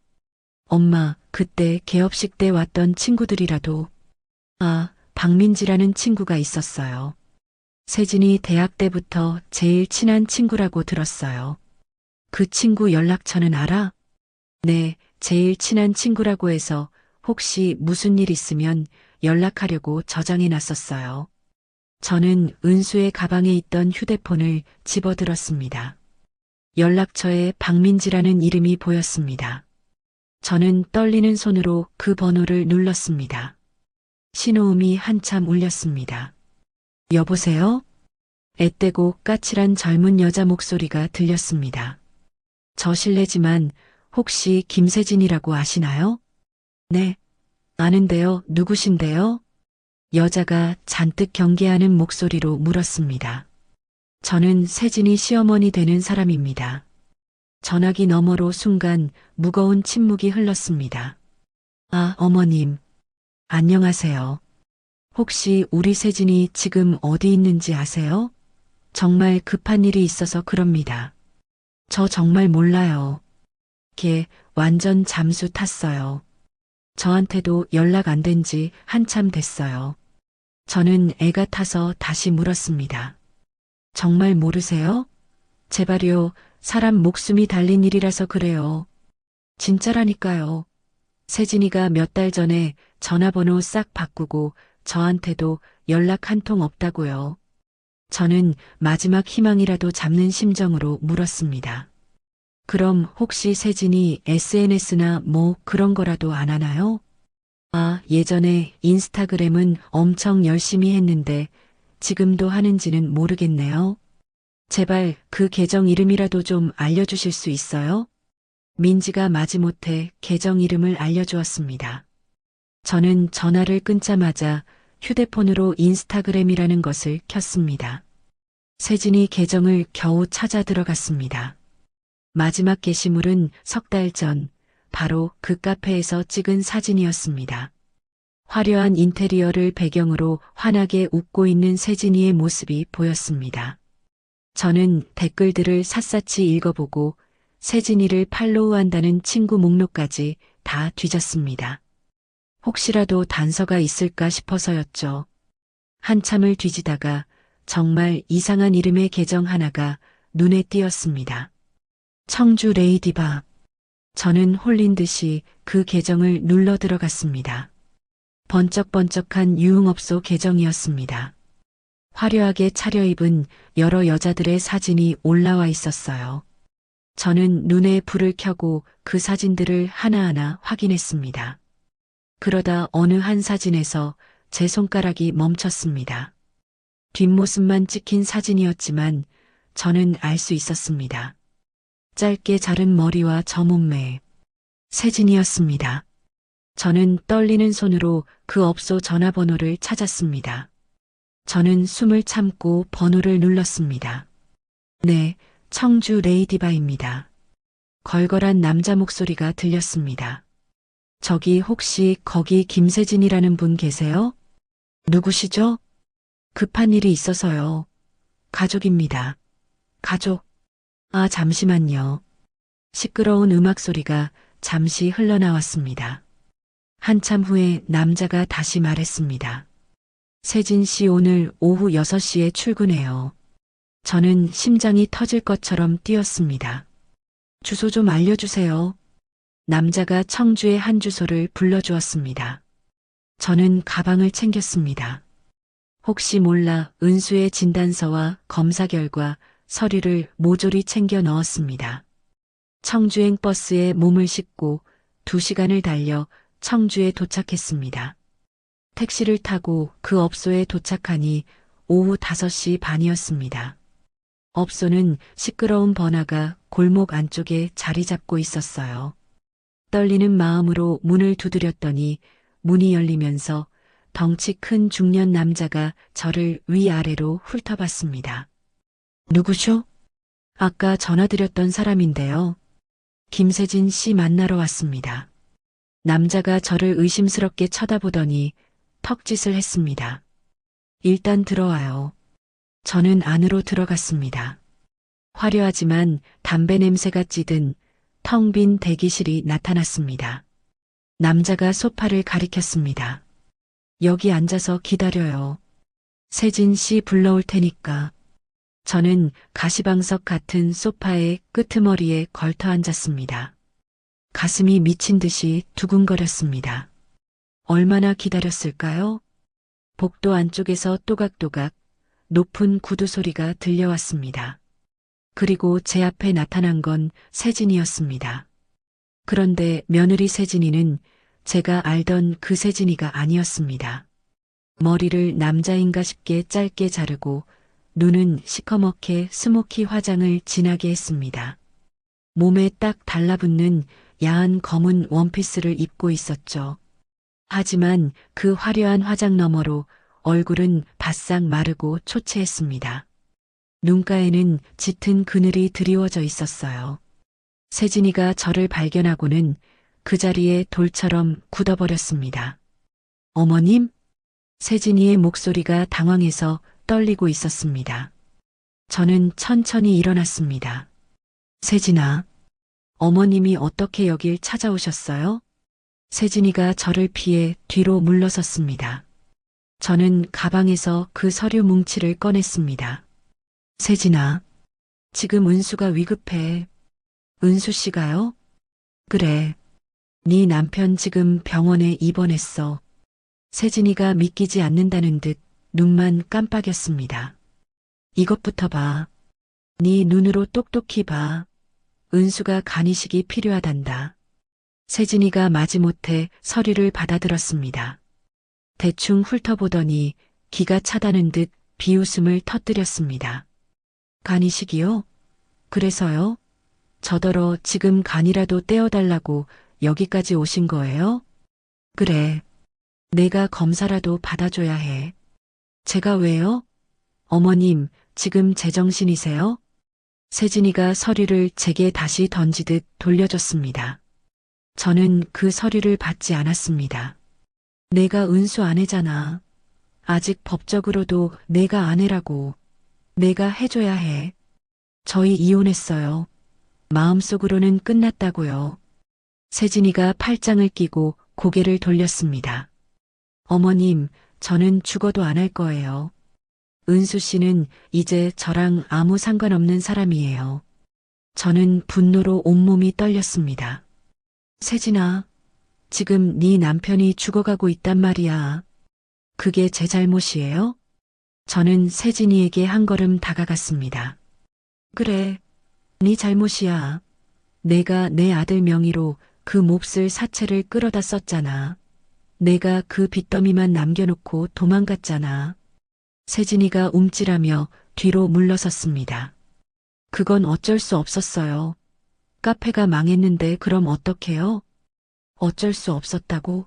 엄마, 그때 개업식 때 왔던 친구들이라도. 박민지라는 친구가 있었어요. 세진이 대학 때부터 제일 친한 친구라고 들었어요. 그 친구 연락처는 알아? 네, 제일 친한 친구라고 해서 혹시 무슨 일 있으면 연락하려고 저장해 놨었어요. 저는 은수의 가방에 있던 휴대폰을 집어들었습니다. 연락처에 박민지라는 이름이 보였습니다. 저는 떨리는 손으로 그 번호를 눌렀습니다. 신호음이 한참 울렸습니다. 여보세요? 앳되고 까칠한 젊은 여자 목소리가 들렸습니다. 저 실례지만 혹시 김세진이라고 아시나요? 네, 아는데요. 누구신데요? 여자가 잔뜩 경계하는 목소리로 물었습니다. 저는 세진이 시어머니 되는 사람입니다. 전화기 너머로 순간 무거운 침묵이 흘렀습니다. 어머님. 안녕하세요. 혹시 우리 세진이 지금 어디 있는지 아세요? 정말 급한 일이 있어서 그럽니다. 저 정말 몰라요. 걔 완전 잠수 탔어요. 저한테도 연락 안 된 지 한참 됐어요. 저는 애가 타서 다시 물었습니다. 정말 모르세요? 제발요, 사람 목숨이 달린 일이라서 그래요. 진짜라니까요. 세진이가 몇 달 전에 전화번호 싹 바꾸고 저한테도 연락 한 통 없다고요. 저는 마지막 희망이라도 잡는 심정으로 물었습니다. 그럼 혹시 세진이 SNS나 뭐 그런 거라도 안 하나요? 예전에 인스타그램은 엄청 열심히 했는데 지금도 하는지는 모르겠네요. 제발 그 계정 이름이라도 좀 알려주실 수 있어요? 민지가 마지못해 계정 이름을 알려주었습니다. 저는 전화를 끊자마자 휴대폰으로 인스타그램이라는 것을 켰습니다. 세진이 계정을 겨우 찾아 들어갔습니다. 마지막 게시물은 석 달 전 바로 그 카페에서 찍은 사진이었습니다. 화려한 인테리어를 배경으로 환하게 웃고 있는 세진이의 모습이 보였습니다. 저는 댓글들을 샅샅이 읽어보고 세진이를 팔로우한다는 친구 목록까지 다 뒤졌습니다. 혹시라도 단서가 있을까 싶어서였죠. 한참을 뒤지다가 정말 이상한 이름의 계정 하나가 눈에 띄었습니다. 청주 레이디바. 저는 홀린 듯이 그 계정을 눌러 들어갔습니다. 번쩍번쩍한 유흥업소 계정이었습니다. 화려하게 차려입은 여러 여자들의 사진이 올라와 있었어요. 저는 눈에 불을 켜고 그 사진들을 하나하나 확인했습니다. 그러다 어느 한 사진에서 제 손가락이 멈췄습니다. 뒷모습만 찍힌 사진이었지만 저는 알 수 있었습니다. 짧게 자른 머리와 저 몸매. 세진이었습니다. 저는 떨리는 손으로 그 업소 전화번호를 찾았습니다. 저는 숨을 참고 번호를 눌렀습니다. 네, 청주 레이디바입니다. 걸걸한 남자 목소리가 들렸습니다. 저기 혹시 거기 김세진이라는 분 계세요? 누구시죠? 급한 일이 있어서요. 가족입니다. 가족. 아, 잠시만요. 시끄러운 음악 소리가 잠시 흘러나왔습니다. 한참 후에 남자가 다시 말했습니다. 세진 씨 오늘 오후 6시에 출근해요. 저는 심장이 터질 것처럼 뛰었습니다. 주소 좀 알려주세요. 남자가 청주의 한 주소를 불러주었습니다. 저는 가방을 챙겼습니다. 혹시 몰라 은수의 진단서와 검사 결과 서류를 모조리 챙겨 넣었습니다. 청주행 버스에 몸을 싣고 2시간을 달려 청주에 도착했습니다. 택시를 타고 그 업소에 도착하니 오후 5시 반이었습니다. 업소는 시끄러운 번화가 골목 안쪽에 자리 잡고 있었어요. 떨리는 마음으로 문을 두드렸더니 문이 열리면서 덩치 큰 중년 남자가 저를 위아래로 훑어봤습니다. 누구쇼? 아까 전화드렸던 사람인데요. 김세진 씨 만나러 왔습니다. 남자가 저를 의심스럽게 쳐다보더니 턱짓을 했습니다. 일단 들어와요. 저는 안으로 들어갔습니다. 화려하지만 담배 냄새가 찌든 텅 빈 대기실이 나타났습니다. 남자가 소파를 가리켰습니다. 여기 앉아서 기다려요. 세진 씨 불러올 테니까. 저는 가시방석 같은 소파의 끄트머리에 걸터 앉았습니다. 가슴이 미친 듯이 두근거렸습니다. 얼마나 기다렸을까요? 복도 안쪽에서 또각또각 높은 구두 소리가 들려왔습니다. 그리고 제 앞에 나타난 건 세진이었습니다. 그런데 며느리 세진이는 제가 알던 그 세진이가 아니었습니다. 머리를 남자인가 싶게 짧게 자르고 눈은 시커멓게 스모키 화장을 진하게 했습니다. 몸에 딱 달라붙는 야한 검은 원피스를 입고 있었죠. 하지만 그 화려한 화장 너머로 얼굴은 바싹 마르고 초췌했습니다. 눈가에는 짙은 그늘이 드리워져 있었어요. 세진이가 저를 발견하고는 그 자리에 돌처럼 굳어버렸습니다. 어머님? 세진이의 목소리가 당황해서 떨리고 있었습니다. 저는 천천히 일어났습니다. 세진아, 어머님이 어떻게 여길 찾아오셨어요? 세진이가 저를 피해 뒤로 물러섰습니다. 저는 가방에서 그 서류 뭉치를 꺼냈습니다. 세진아, 지금 은수가 위급해. 은수 씨가요? 그래. 네 남편 지금 병원에 입원했어. 세진이가 믿기지 않는다는 듯 눈만 깜빡였습니다. 이것부터 봐. 네 눈으로 똑똑히 봐. 은수가 간이식이 필요하단다. 세진이가 마지못해 서류를 받아들었습니다. 대충 훑어보더니 기가 차다는 듯 비웃음을 터뜨렸습니다. 간이식이요? 그래서요? 저더러 지금 간이라도 떼어달라고 여기까지 오신 거예요? 그래. 내가 검사라도 받아줘야 해. 제가 왜요? 어머님, 지금 제정신이세요? 세진이가 서류를 제게 다시 던지듯 돌려줬습니다. 저는 그 서류를 받지 않았습니다. 내가 은수 아내잖아. 아직 법적으로도 내가 아내라고. 내가 해줘야 해. 저희 이혼했어요. 마음속으로는 끝났다고요. 세진이가 팔짱을 끼고 고개를 돌렸습니다. 어머님, 저는 죽어도 안 할 거예요. 은수 씨는 이제 저랑 아무 상관없는 사람이에요. 저는 분노로 온몸이 떨렸습니다. 세진아, 지금 네 남편이 죽어가고 있단 말이야. 그게 제 잘못이에요? 저는 세진이에게 한 걸음 다가갔습니다. 그래, 네 잘못이야. 내가 내 아들 명의로 그 몹쓸 사채를 끌어다 썼잖아. 내가 그 빚더미만 남겨놓고 도망갔잖아. 세진이가 움찔하며 뒤로 물러섰습니다. 그건 어쩔 수 없었어요. 카페가 망했는데 그럼 어떡해요? 어쩔 수 없었다고?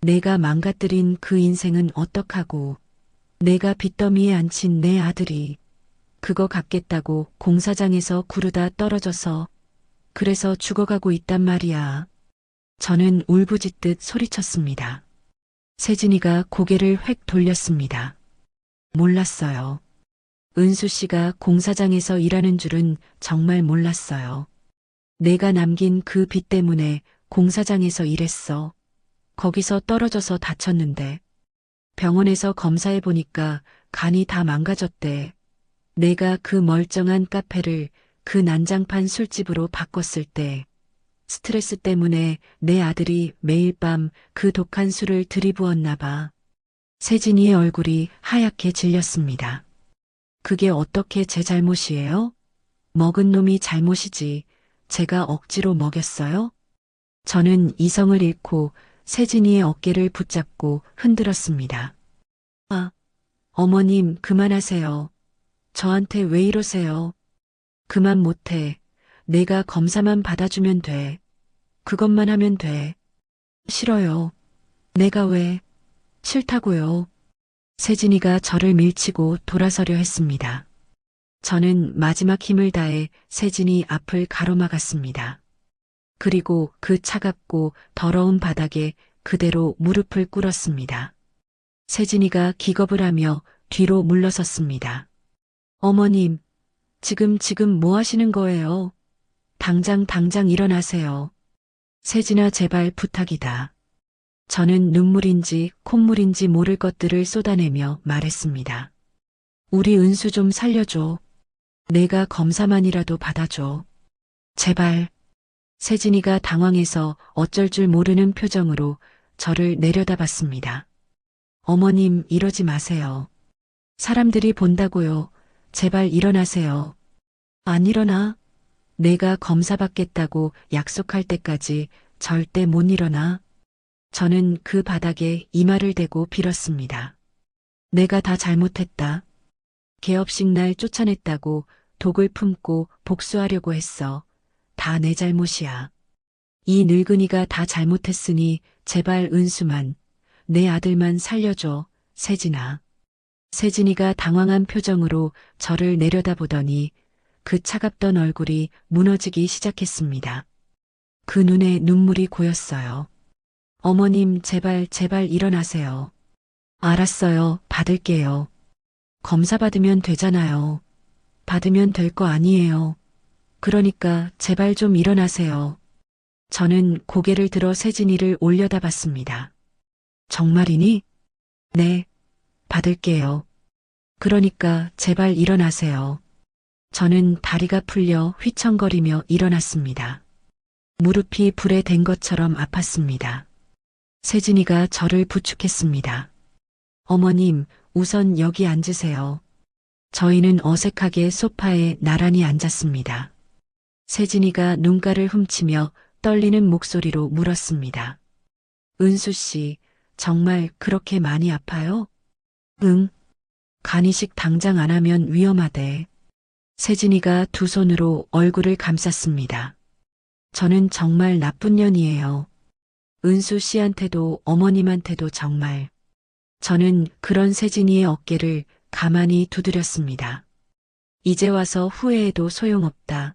내가 망가뜨린 그 인생은 어떡하고? 내가 빚더미에 앉힌 내 아들이 그거 갚겠다고 공사장에서 구르다 떨어져서 그래서 죽어가고 있단 말이야. 저는 울부짖듯 소리쳤습니다. 세진이가 고개를 획 돌렸습니다. 몰랐어요. 은수 씨가 공사장에서 일하는 줄은 정말 몰랐어요. 내가 남긴 그 빚 때문에 공사장에서 일했어. 거기서 떨어져서 다쳤는데 병원에서 검사해 보니까 간이 다 망가졌대. 내가 그 멀쩡한 카페를 그 난장판 술집으로 바꿨을 때 스트레스 때문에 내 아들이 매일 밤 그 독한 술을 들이부었나 봐. 세진이의 얼굴이 하얗게 질렸습니다. 그게 어떻게 제 잘못이에요? 먹은 놈이 잘못이지. 제가 억지로 먹였어요? 저는 이성을 잃고 세진이의 어깨를 붙잡고 흔들었습니다. 아, 어머님 그만하세요. 저한테 왜 이러세요? 그만 못해. 내가 검사만 받아주면 돼. 그것만 하면 돼. 싫어요. 내가 왜? 싫다고요. 세진이가 저를 밀치고 돌아서려 했습니다. 저는 마지막 힘을 다해 세진이 앞을 가로막았습니다. 그리고 그 차갑고 더러운 바닥에 그대로 무릎을 꿇었습니다. 세진이가 기겁을 하며 뒤로 물러섰습니다. 어머님, 지금 뭐 하시는 거예요? 당장 일어나세요. 세진아 제발 부탁이다. 저는 눈물인지 콧물인지 모를 것들을 쏟아내며 말했습니다. 우리 은수 좀 살려줘. 내가 검사만이라도 받아줘. 제발. 세진이가 당황해서 어쩔 줄 모르는 표정으로 저를 내려다봤습니다. 어머님 이러지 마세요. 사람들이 본다고요. 제발 일어나세요. 안 일어나? 내가 검사 받겠다고 약속할 때까지 절대 못 일어나. 저는 그 바닥에 이마를 대고 빌었습니다. 내가 다 잘못했다. 개업식 날 쫓아냈다고 독을 품고 복수하려고 했어. 다 내 잘못이야. 이 늙은이가 다 잘못했으니 제발 은수만, 내 아들만 살려줘, 세진아. 세진이가 당황한 표정으로 저를 내려다보더니 그 차갑던 얼굴이 무너지기 시작했습니다. 그 눈에 눈물이 고였어요. 어머님 제발 일어나세요. 알았어요. 받을게요. 검사 받으면 되잖아요. 받으면 될 거 아니에요. 그러니까 제발 좀 일어나세요. 저는 고개를 들어 세진이를 올려다봤습니다. 정말이니? 네, 받을게요. 그러니까 제발 일어나세요. 저는 다리가 풀려 휘청거리며 일어났습니다. 무릎이 불에 댄 것처럼 아팠습니다. 세진이가 저를 부축했습니다. 어머님, 우선 여기 앉으세요. 저희는 어색하게 소파에 나란히 앉았습니다. 세진이가 눈가를 훔치며 떨리는 목소리로 물었습니다. 은수 씨, 정말 그렇게 많이 아파요? 응. 간이식 당장 안 하면 위험하대. 세진이가 두 손으로 얼굴을 감쌌습니다. 저는 정말 나쁜 년이에요. 은수 씨한테도 어머님한테도 정말. 저는 그런 세진이의 어깨를 가만히 두드렸습니다. 이제 와서 후회해도 소용없다.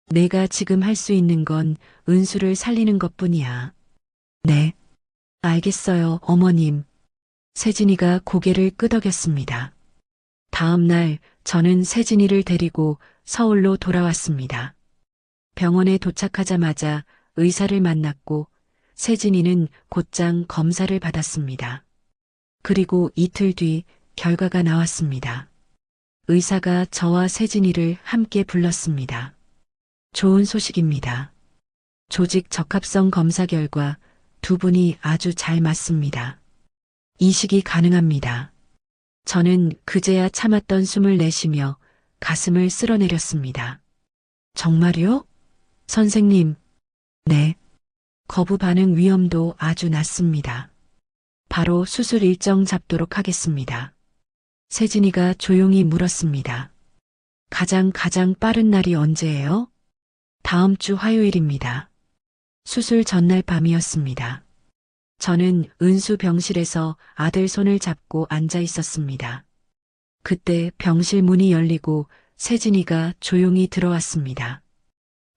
내가 지금 할 수 있는 건 은수를 살리는 것뿐이야. 네. 알겠어요, 어머님. 세진이가 고개를 끄덕였습니다. 다음 날 저는 세진이를 데리고 서울로 돌아왔습니다. 병원에 도착하자마자 의사를 만났고 세진이는 곧장 검사를 받았습니다. 그리고 이틀 뒤 결과가 나왔습니다. 의사가 저와 세진이를 함께 불렀습니다. 좋은 소식입니다. 조직 적합성 검사 결과 두 분이 아주 잘 맞습니다. 이식이 가능합니다. 저는 그제야 참았던 숨을 내쉬며 가슴을 쓸어내렸습니다. 정말요? 선생님, 네. 거부 반응 위험도 아주 낮습니다. 바로 수술 일정 잡도록 하겠습니다. 세진이가 조용히 물었습니다. 가장 빠른 날이 언제예요? 다음 주 화요일입니다. 수술 전날 밤이었습니다. 저는 은수 병실에서 아들 손을 잡고 앉아 있었습니다. 그때 병실 문이 열리고 세진이가 조용히 들어왔습니다.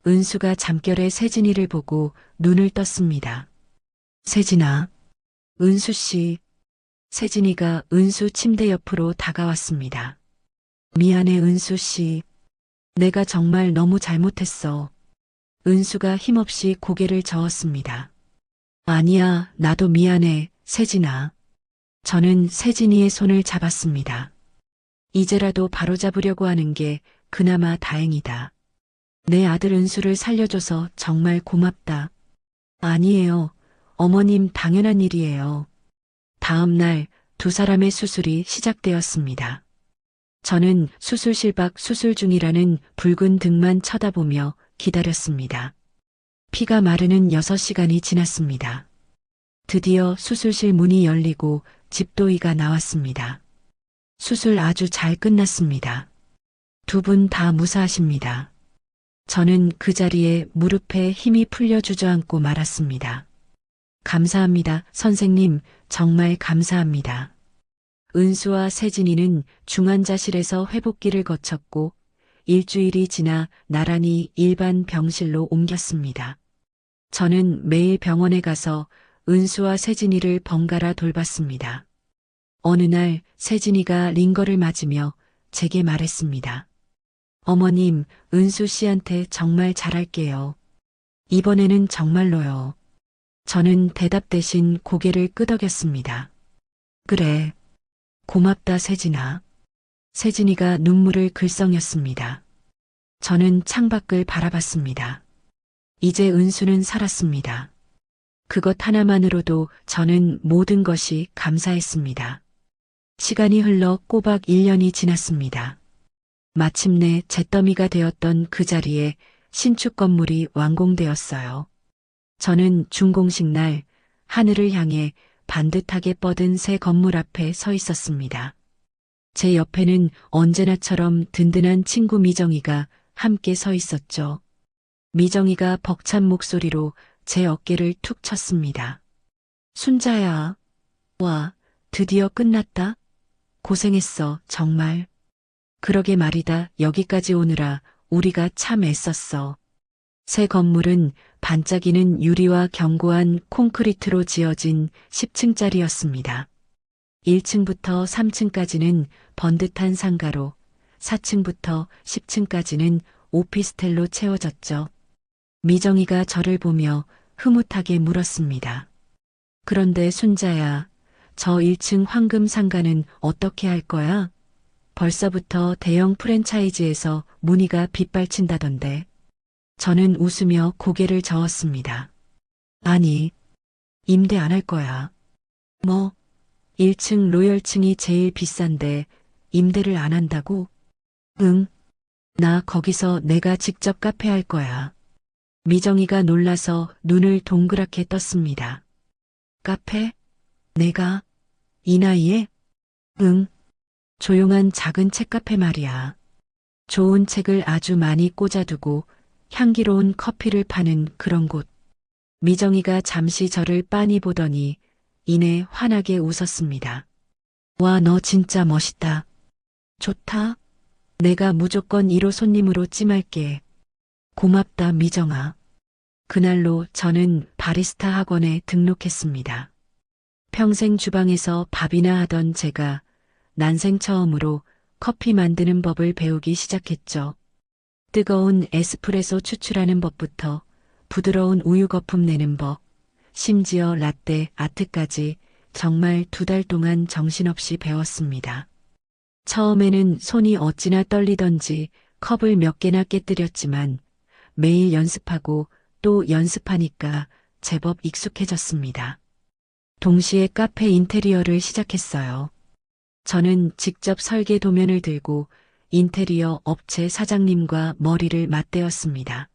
은수가 잠결에 세진이를 보고 눈을 떴습니다. 세진아, 은수 씨. 세진이가 은수 침대 옆으로 다가왔습니다. 미안해, 은수 씨. 내가 정말 너무 잘못했어. 은수가 힘없이 고개를 저었습니다. 아니야, 나도 미안해, 세진아. 저는 세진이의 손을 잡았습니다. 이제라도 바로잡으려고 하는 게 그나마 다행이다. 내 아들 은수를 살려줘서 정말 고맙다. 아니에요. 어머님, 당연한 일이에요. 다음 날 두 사람의 수술이 시작되었습니다. 저는 수술실 밖 수술 중이라는 붉은 등만 쳐다보며 기다렸습니다. 피가 마르는 6시간이 지났습니다. 드디어 수술실 문이 열리고 집도이가 나왔습니다. 수술 아주 잘 끝났습니다. 두 분 다 무사하십니다. 저는 그 자리에 무릎에 힘이 풀려 주저앉고 말았습니다. 감사합니다, 선생님. 정말 감사합니다. 은수와 세진이는 중환자실에서 회복기를 거쳤고 일주일이 지나 나란히 일반 병실로 옮겼습니다. 저는 매일 병원에 가서 은수와 세진이를 번갈아 돌봤습니다. 어느 날 세진이가 링거를 맞으며 제게 말했습니다. 어머님, 은수 씨한테 정말 잘할게요. 이번에는 정말로요. 저는 대답 대신 고개를 끄덕였습니다. 그래. 고맙다, 세진아. 세진이가 눈물을 글썽였습니다. 저는 창밖을 바라봤습니다. 이제 은수는 살았습니다. 그것 하나만으로도 저는 모든 것이 감사했습니다. 시간이 흘러 꼬박 1년이 지났습니다. 마침내 잿더미가 되었던 그 자리에 신축 건물이 완공되었어요. 저는 준공식 날 하늘을 향해 반듯하게 뻗은 새 건물 앞에 서 있었습니다. 제 옆에는 언제나처럼 든든한 친구 미정이가 함께 서 있었죠. 미정이가 벅찬 목소리로 제 어깨를 툭 쳤습니다. 순자야. 와, 드디어 끝났다. 고생했어, 정말. 그러게 말이다. 여기까지 오느라 우리가 참 애썼어. 새 건물은 반짝이는 유리와 견고한 콘크리트로 지어진 10층짜리였습니다. 1층부터 3층까지는 번듯한 상가로, 4층부터 10층까지는 오피스텔로 채워졌죠. 미정이가 저를 보며 흐뭇하게 물었습니다. 그런데 순자야, 저 1층 황금 상가는 어떻게 할 거야? 벌써부터 대형 프랜차이즈에서 문의가 빗발친다던데. 저는 웃으며 고개를 저었습니다. 아니, 임대 안 할 거야. 뭐, 1층 로열층이 제일 비싼데 임대를 안 한다고? 응, 나 거기서 내가 직접 카페 할 거야. 미정이가 놀라서 눈을 동그랗게 떴습니다. 카페? 내가? 이 나이에? 응, 조용한 작은 책카페 말이야. 좋은 책을 아주 많이 꽂아두고 향기로운 커피를 파는 그런 곳. 미정이가 잠시 저를 빤히 보더니 이내 환하게 웃었습니다. 와, 너 진짜 멋있다. 좋다. 내가 무조건 1호 손님으로 찜할게. 고맙다, 미정아. 그날로 저는 바리스타 학원에 등록했습니다. 평생 주방에서 밥이나 하던 제가 난생 처음으로 커피 만드는 법을 배우기 시작했죠. 뜨거운 에스프레소 추출하는 법부터 부드러운 우유 거품 내는 법, 심지어 라떼 아트까지 정말 2달 동안 정신없이 배웠습니다. 처음에는 손이 어찌나 떨리던지 컵을 몇 개나 깨뜨렸지만 매일 연습하고 또 연습하니까 제법 익숙해졌습니다. 동시에 카페 인테리어를 시작했어요. 저는 직접 설계 도면을 들고 인테리어 업체 사장님과 머리를 맞대었습니다.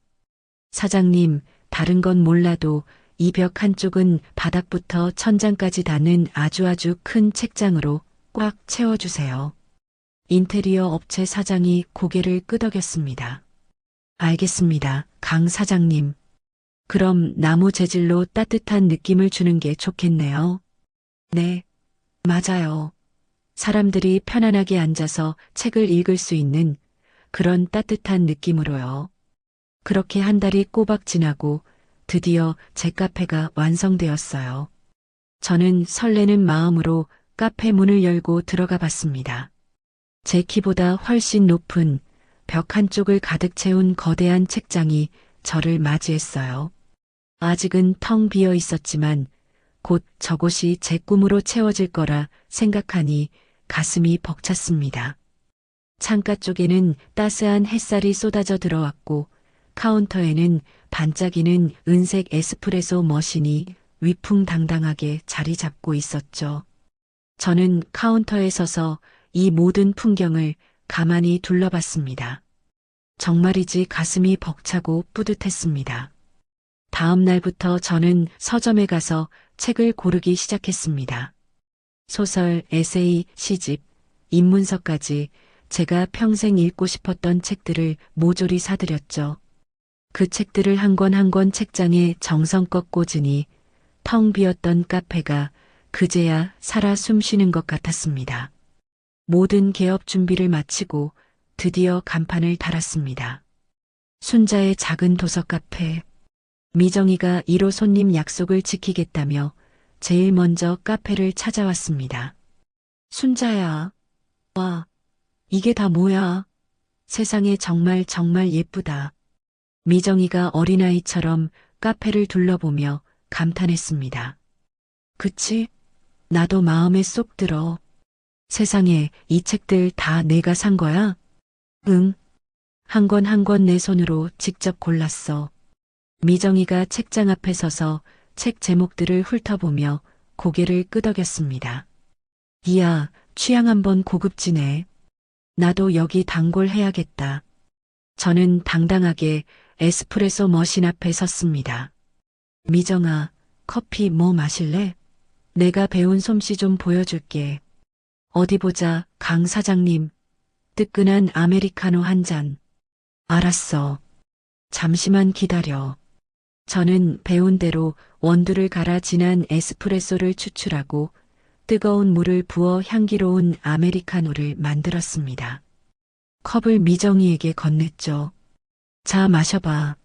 사장님, 다른 건 몰라도 이 벽 한쪽은 바닥부터 천장까지 닿는 아주 큰 책장으로 꽉 채워주세요. 인테리어 업체 사장이 고개를 끄덕였습니다. 알겠습니다, 강 사장님. 그럼 나무 재질로 따뜻한 느낌을 주는 게 좋겠네요. 네, 맞아요. 사람들이 편안하게 앉아서 책을 읽을 수 있는 그런 따뜻한 느낌으로요. 그렇게 한 달이 꼬박 지나고 드디어 제 카페가 완성되었어요. 저는 설레는 마음으로 카페 문을 열고 들어가 봤습니다. 제 키보다 훨씬 높은 벽 한쪽을 가득 채운 거대한 책장이 저를 맞이했어요. 아직은 텅 비어 있었지만 곧 저곳이 제 꿈으로 채워질 거라 생각하니 가슴이 벅찼습니다. 창가 쪽에는 따스한 햇살이 쏟아져 들어왔고 카운터에는 반짝이는 은색 에스프레소 머신이 위풍당당하게 자리 잡고 있었죠. 저는 카운터에 서서 이 모든 풍경을 가만히 둘러봤습니다. 정말이지 가슴이 벅차고 뿌듯했습니다. 다음 날부터 저는 서점에 가서 책을 고르기 시작했습니다. 소설, 에세이, 시집, 입문서까지 제가 평생 읽고 싶었던 책들을 모조리 사들였죠. 그 책들을 한 권 한 권 책장에 정성껏 꽂으니 텅 비었던 카페가 그제야 살아 숨쉬는 것 같았습니다. 모든 개업 준비를 마치고 드디어 간판을 달았습니다. 순자의 작은 도서 카페. 미정이가 1호 손님 약속을 지키겠다며 제일 먼저 카페를 찾아왔습니다. 순자야. 와, 이게 다 뭐야? 세상에 정말 예쁘다. 미정이가 어린아이처럼 카페를 둘러보며 감탄했습니다. 그치? 나도 마음에 쏙 들어. 세상에 이 책들 다 내가 산 거야? 응. 한 권 한 권 내 손으로 직접 골랐어. 미정이가 책장 앞에 서서 책 제목들을 훑어보며 고개를 끄덕였습니다. 이야, 취향 한번 고급지네. 나도 여기 단골 해야겠다. 저는 당당하게 에스프레소 머신 앞에 섰습니다. 미정아, 커피 뭐 마실래? 내가 배운 솜씨 좀 보여줄게. 어디 보자, 강 사장님. 뜨끈한 아메리카노 한 잔. 알았어. 잠시만 기다려. 저는 배운 대로 원두를 갈아 진한 에스프레소를 추출하고 뜨거운 물을 부어 향기로운 아메리카노를 만들었습니다. 컵을 미정이에게 건넸죠. 자, 마셔봐.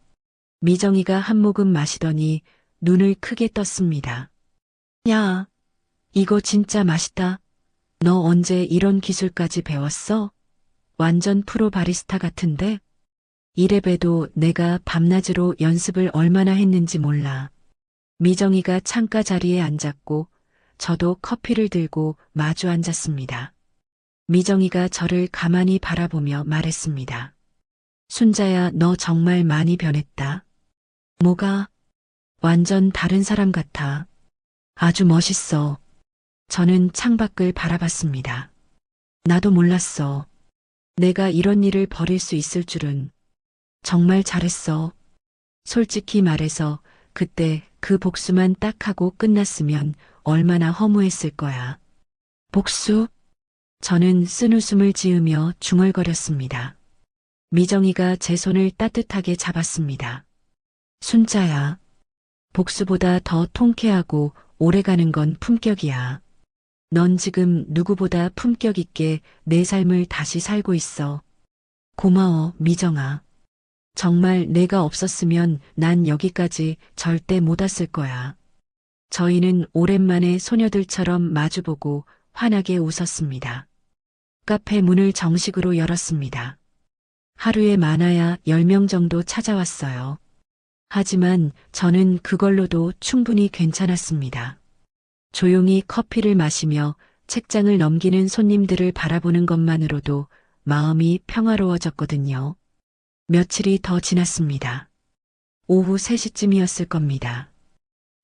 미정이가 한 모금 마시더니 눈을 크게 떴습니다. 야, 이거 진짜 맛있다. 너 언제 이런 기술까지 배웠어? 완전 프로 바리스타 같은데? 이래봬도 내가 밤낮으로 연습을 얼마나 했는지 몰라. 미정이가 창가 자리에 앉았고 저도 커피를 들고 마주 앉았습니다. 미정이가 저를 가만히 바라보며 말했습니다. 순자야, 너 정말 많이 변했다. 뭐가? 완전 다른 사람 같아. 아주 멋있어. 저는 창밖을 바라봤습니다. 나도 몰랐어. 내가 이런 일을 벌일 수 있을 줄은. 정말 잘했어. 솔직히 말해서 그때 그 복수만 딱 하고 끝났으면 얼마나 허무했을 거야. 복수? 저는 쓴웃음을 지으며 중얼거렸습니다. 미정이가 제 손을 따뜻하게 잡았습니다. 순자야. 복수보다 더 통쾌하고 오래가는 건 품격이야. 넌 지금 누구보다 품격 있게 내 삶을 다시 살고 있어. 고마워, 미정아. 정말 내가 없었으면 난 여기까지 절대 못 왔을 거야. 저희는 오랜만에 소녀들처럼 마주보고 환하게 웃었습니다. 카페 문을 정식으로 열었습니다. 하루에 많아야 10명 정도 찾아왔어요. 하지만 저는 그걸로도 충분히 괜찮았습니다. 조용히 커피를 마시며 책장을 넘기는 손님들을 바라보는 것만으로도 마음이 평화로워졌거든요. 며칠이 더 지났습니다. 오후 3시쯤이었을 겁니다.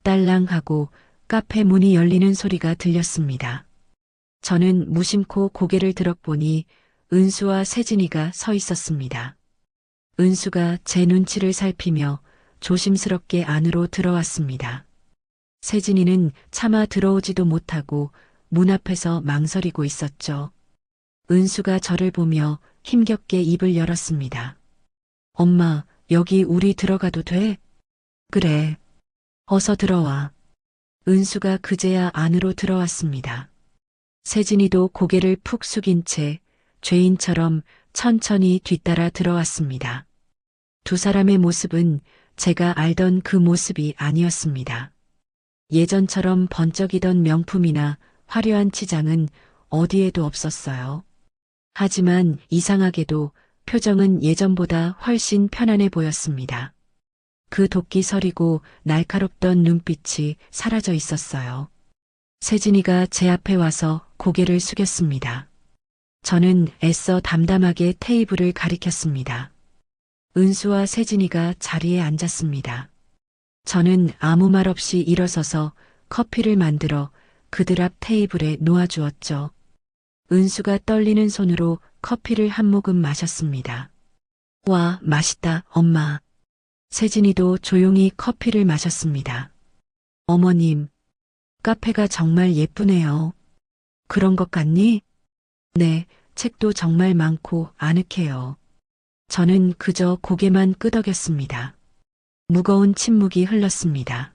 딸랑하고 카페 문이 열리는 소리가 들렸습니다. 저는 무심코 고개를 들어보니 은수와 세진이가 서 있었습니다. 은수가 제 눈치를 살피며 조심스럽게 안으로 들어왔습니다. 세진이는 차마 들어오지도 못하고 문 앞에서 망설이고 있었죠. 은수가 저를 보며 힘겹게 입을 열었습니다. 엄마, 여기 우리 들어가도 돼? 그래. 어서 들어와. 은수가 그제야 안으로 들어왔습니다. 세진이도 고개를 푹 숙인 채 죄인처럼 천천히 뒤따라 들어왔습니다. 두 사람의 모습은 제가 알던 그 모습이 아니었습니다. 예전처럼 번쩍이던 명품이나 화려한 치장은 어디에도 없었어요. 하지만 이상하게도 표정은 예전보다 훨씬 편안해 보였습니다. 그 도끼 서리고 날카롭던 눈빛이 사라져 있었어요. 세진이가 제 앞에 와서 고개를 숙였습니다. 저는 애써 담담하게 테이블을 가리켰습니다. 은수와 세진이가 자리에 앉았습니다. 저는 아무 말 없이 일어서서 커피를 만들어 그들 앞 테이블에 놓아주었죠. 은수가 떨리는 손으로 커피를 한 모금 마셨습니다. 와, 맛있다, 엄마. 세진이도 조용히 커피를 마셨습니다. 어머님, 카페가 정말 예쁘네요. 그런 것 같니? 네, 책도 정말 많고 아늑해요. 저는 그저 고개만 끄덕였습니다. 무거운 침묵이 흘렀습니다.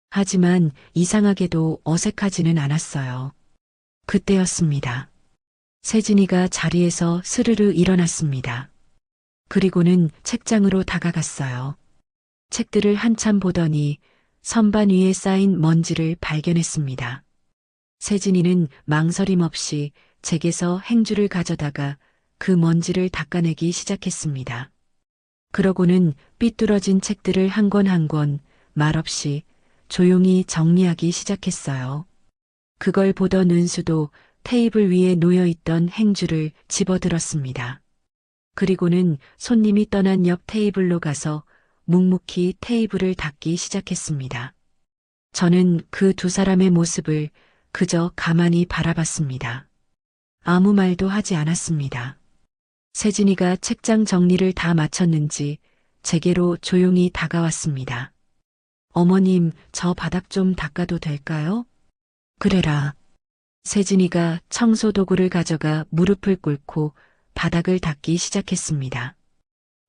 하지만 이상하게도 어색하지는 않았어요. 그때였습니다. 세진이가 자리에서 스르르 일어났습니다. 그리고는 책장으로 다가갔어요. 책들을 한참 보더니 선반 위에 쌓인 먼지를 발견했습니다. 세진이는 망설임 없이 제게서 행주를 가져다가 그 먼지를 닦아내기 시작했습니다. 그러고는 삐뚤어진 책들을 한 권 한 권 말없이 조용히 정리하기 시작했어요. 그걸 보던 은수도 테이블 위에 놓여있던 행주를 집어들었습니다. 그리고는 손님이 떠난 옆 테이블로 가서 묵묵히 테이블을 닦기 시작했습니다. 저는 그 두 사람의 모습을 그저 가만히 바라봤습니다. 아무 말도 하지 않았습니다. 세진이가 책장 정리를 다 마쳤는지 제게로 조용히 다가왔습니다. 어머님, 저 바닥 좀 닦아도 될까요? 그래라. 세진이가 청소 도구를 가져가 무릎을 꿇고 바닥을 닦기 시작했습니다.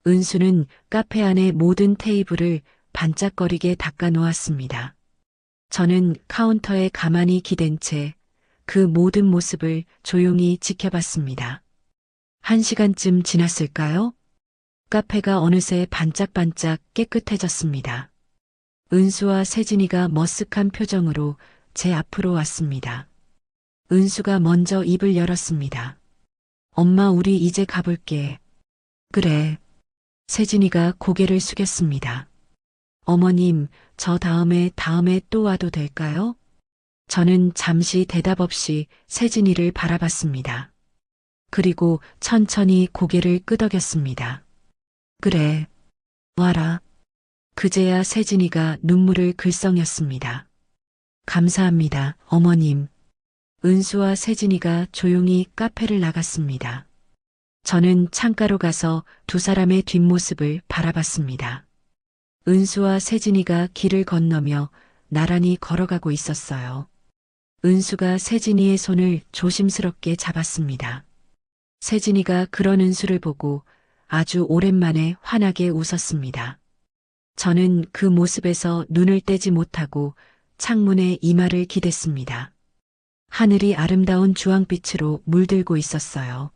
은수는 카페 안의 모든 테이블을 반짝거리게 닦아 놓았습니다. 저는 카운터에 가만히 기댄 채 그 모든 모습을 조용히 지켜봤습니다. 1시간쯤 지났을까요? 카페가 어느새 반짝반짝 깨끗해졌습니다. 은수와 세진이가 머쓱한 표정으로 제 앞으로 왔습니다. 은수가 먼저 입을 열었습니다. 엄마, 우리 이제 가볼게. 그래. 세진이가 고개를 숙였습니다. 어머님, 저 다음에 또 와도 될까요? 저는 잠시 대답 없이 세진이를 바라봤습니다. 그리고 천천히 고개를 끄덕였습니다. 그래. 와라. 그제야 세진이가 눈물을 글썽였습니다. 감사합니다, 어머님. 은수와 세진이가 조용히 카페를 나갔습니다. 저는 창가로 가서 두 사람의 뒷모습을 바라봤습니다. 은수와 세진이가 길을 건너며 나란히 걸어가고 있었어요. 은수가 세진이의 손을 조심스럽게 잡았습니다. 세진이가 그런 은수를 보고 아주 오랜만에 환하게 웃었습니다. 저는 그 모습에서 눈을 떼지 못하고 창문에 이마를 기댔습니다. 하늘이 아름다운 주황빛으로 물들고 있었어요.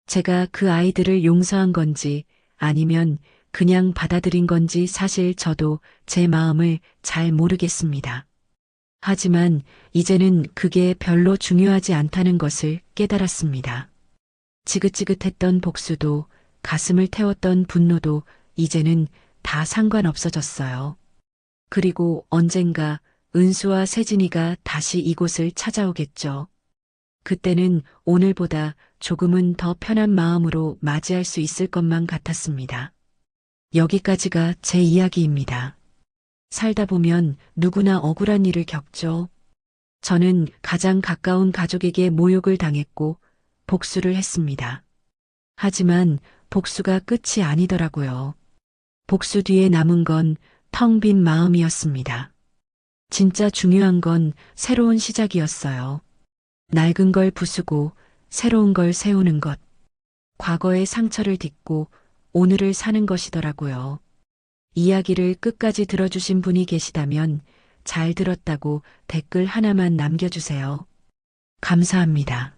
제가 그 아이들을 용서한 건지 아니면 그냥 받아들인 건지 사실 저도 제 마음을 잘 모르겠습니다. 하지만 이제는 그게 별로 중요하지 않다는 것을 깨달았습니다. 지긋지긋했던 복수도 가슴을 태웠던 분노도 이제는 다 상관없어졌어요. 그리고 언젠가 은수와 세진이가 다시 이곳을 찾아오겠죠. 그때는 오늘보다 조금은 더 편한 마음으로 맞이할 수 있을 것만 같았습니다. 여기까지가 제 이야기입니다. 살다 보면 누구나 억울한 일을 겪죠. 저는 가장 가까운 가족에게 모욕을 당했고 복수를 했습니다. 하지만 복수가 끝이 아니더라고요. 복수 뒤에 남은 건 텅 빈 마음이었습니다. 진짜 중요한 건 새로운 시작이었어요. 낡은 걸 부수고 새로운 걸 세우는 것. 과거의 상처를 딛고 오늘을 사는 것이더라고요. 이야기를 끝까지 들어주신 분이 계시다면 잘 들었다고 댓글 하나만 남겨주세요. 감사합니다.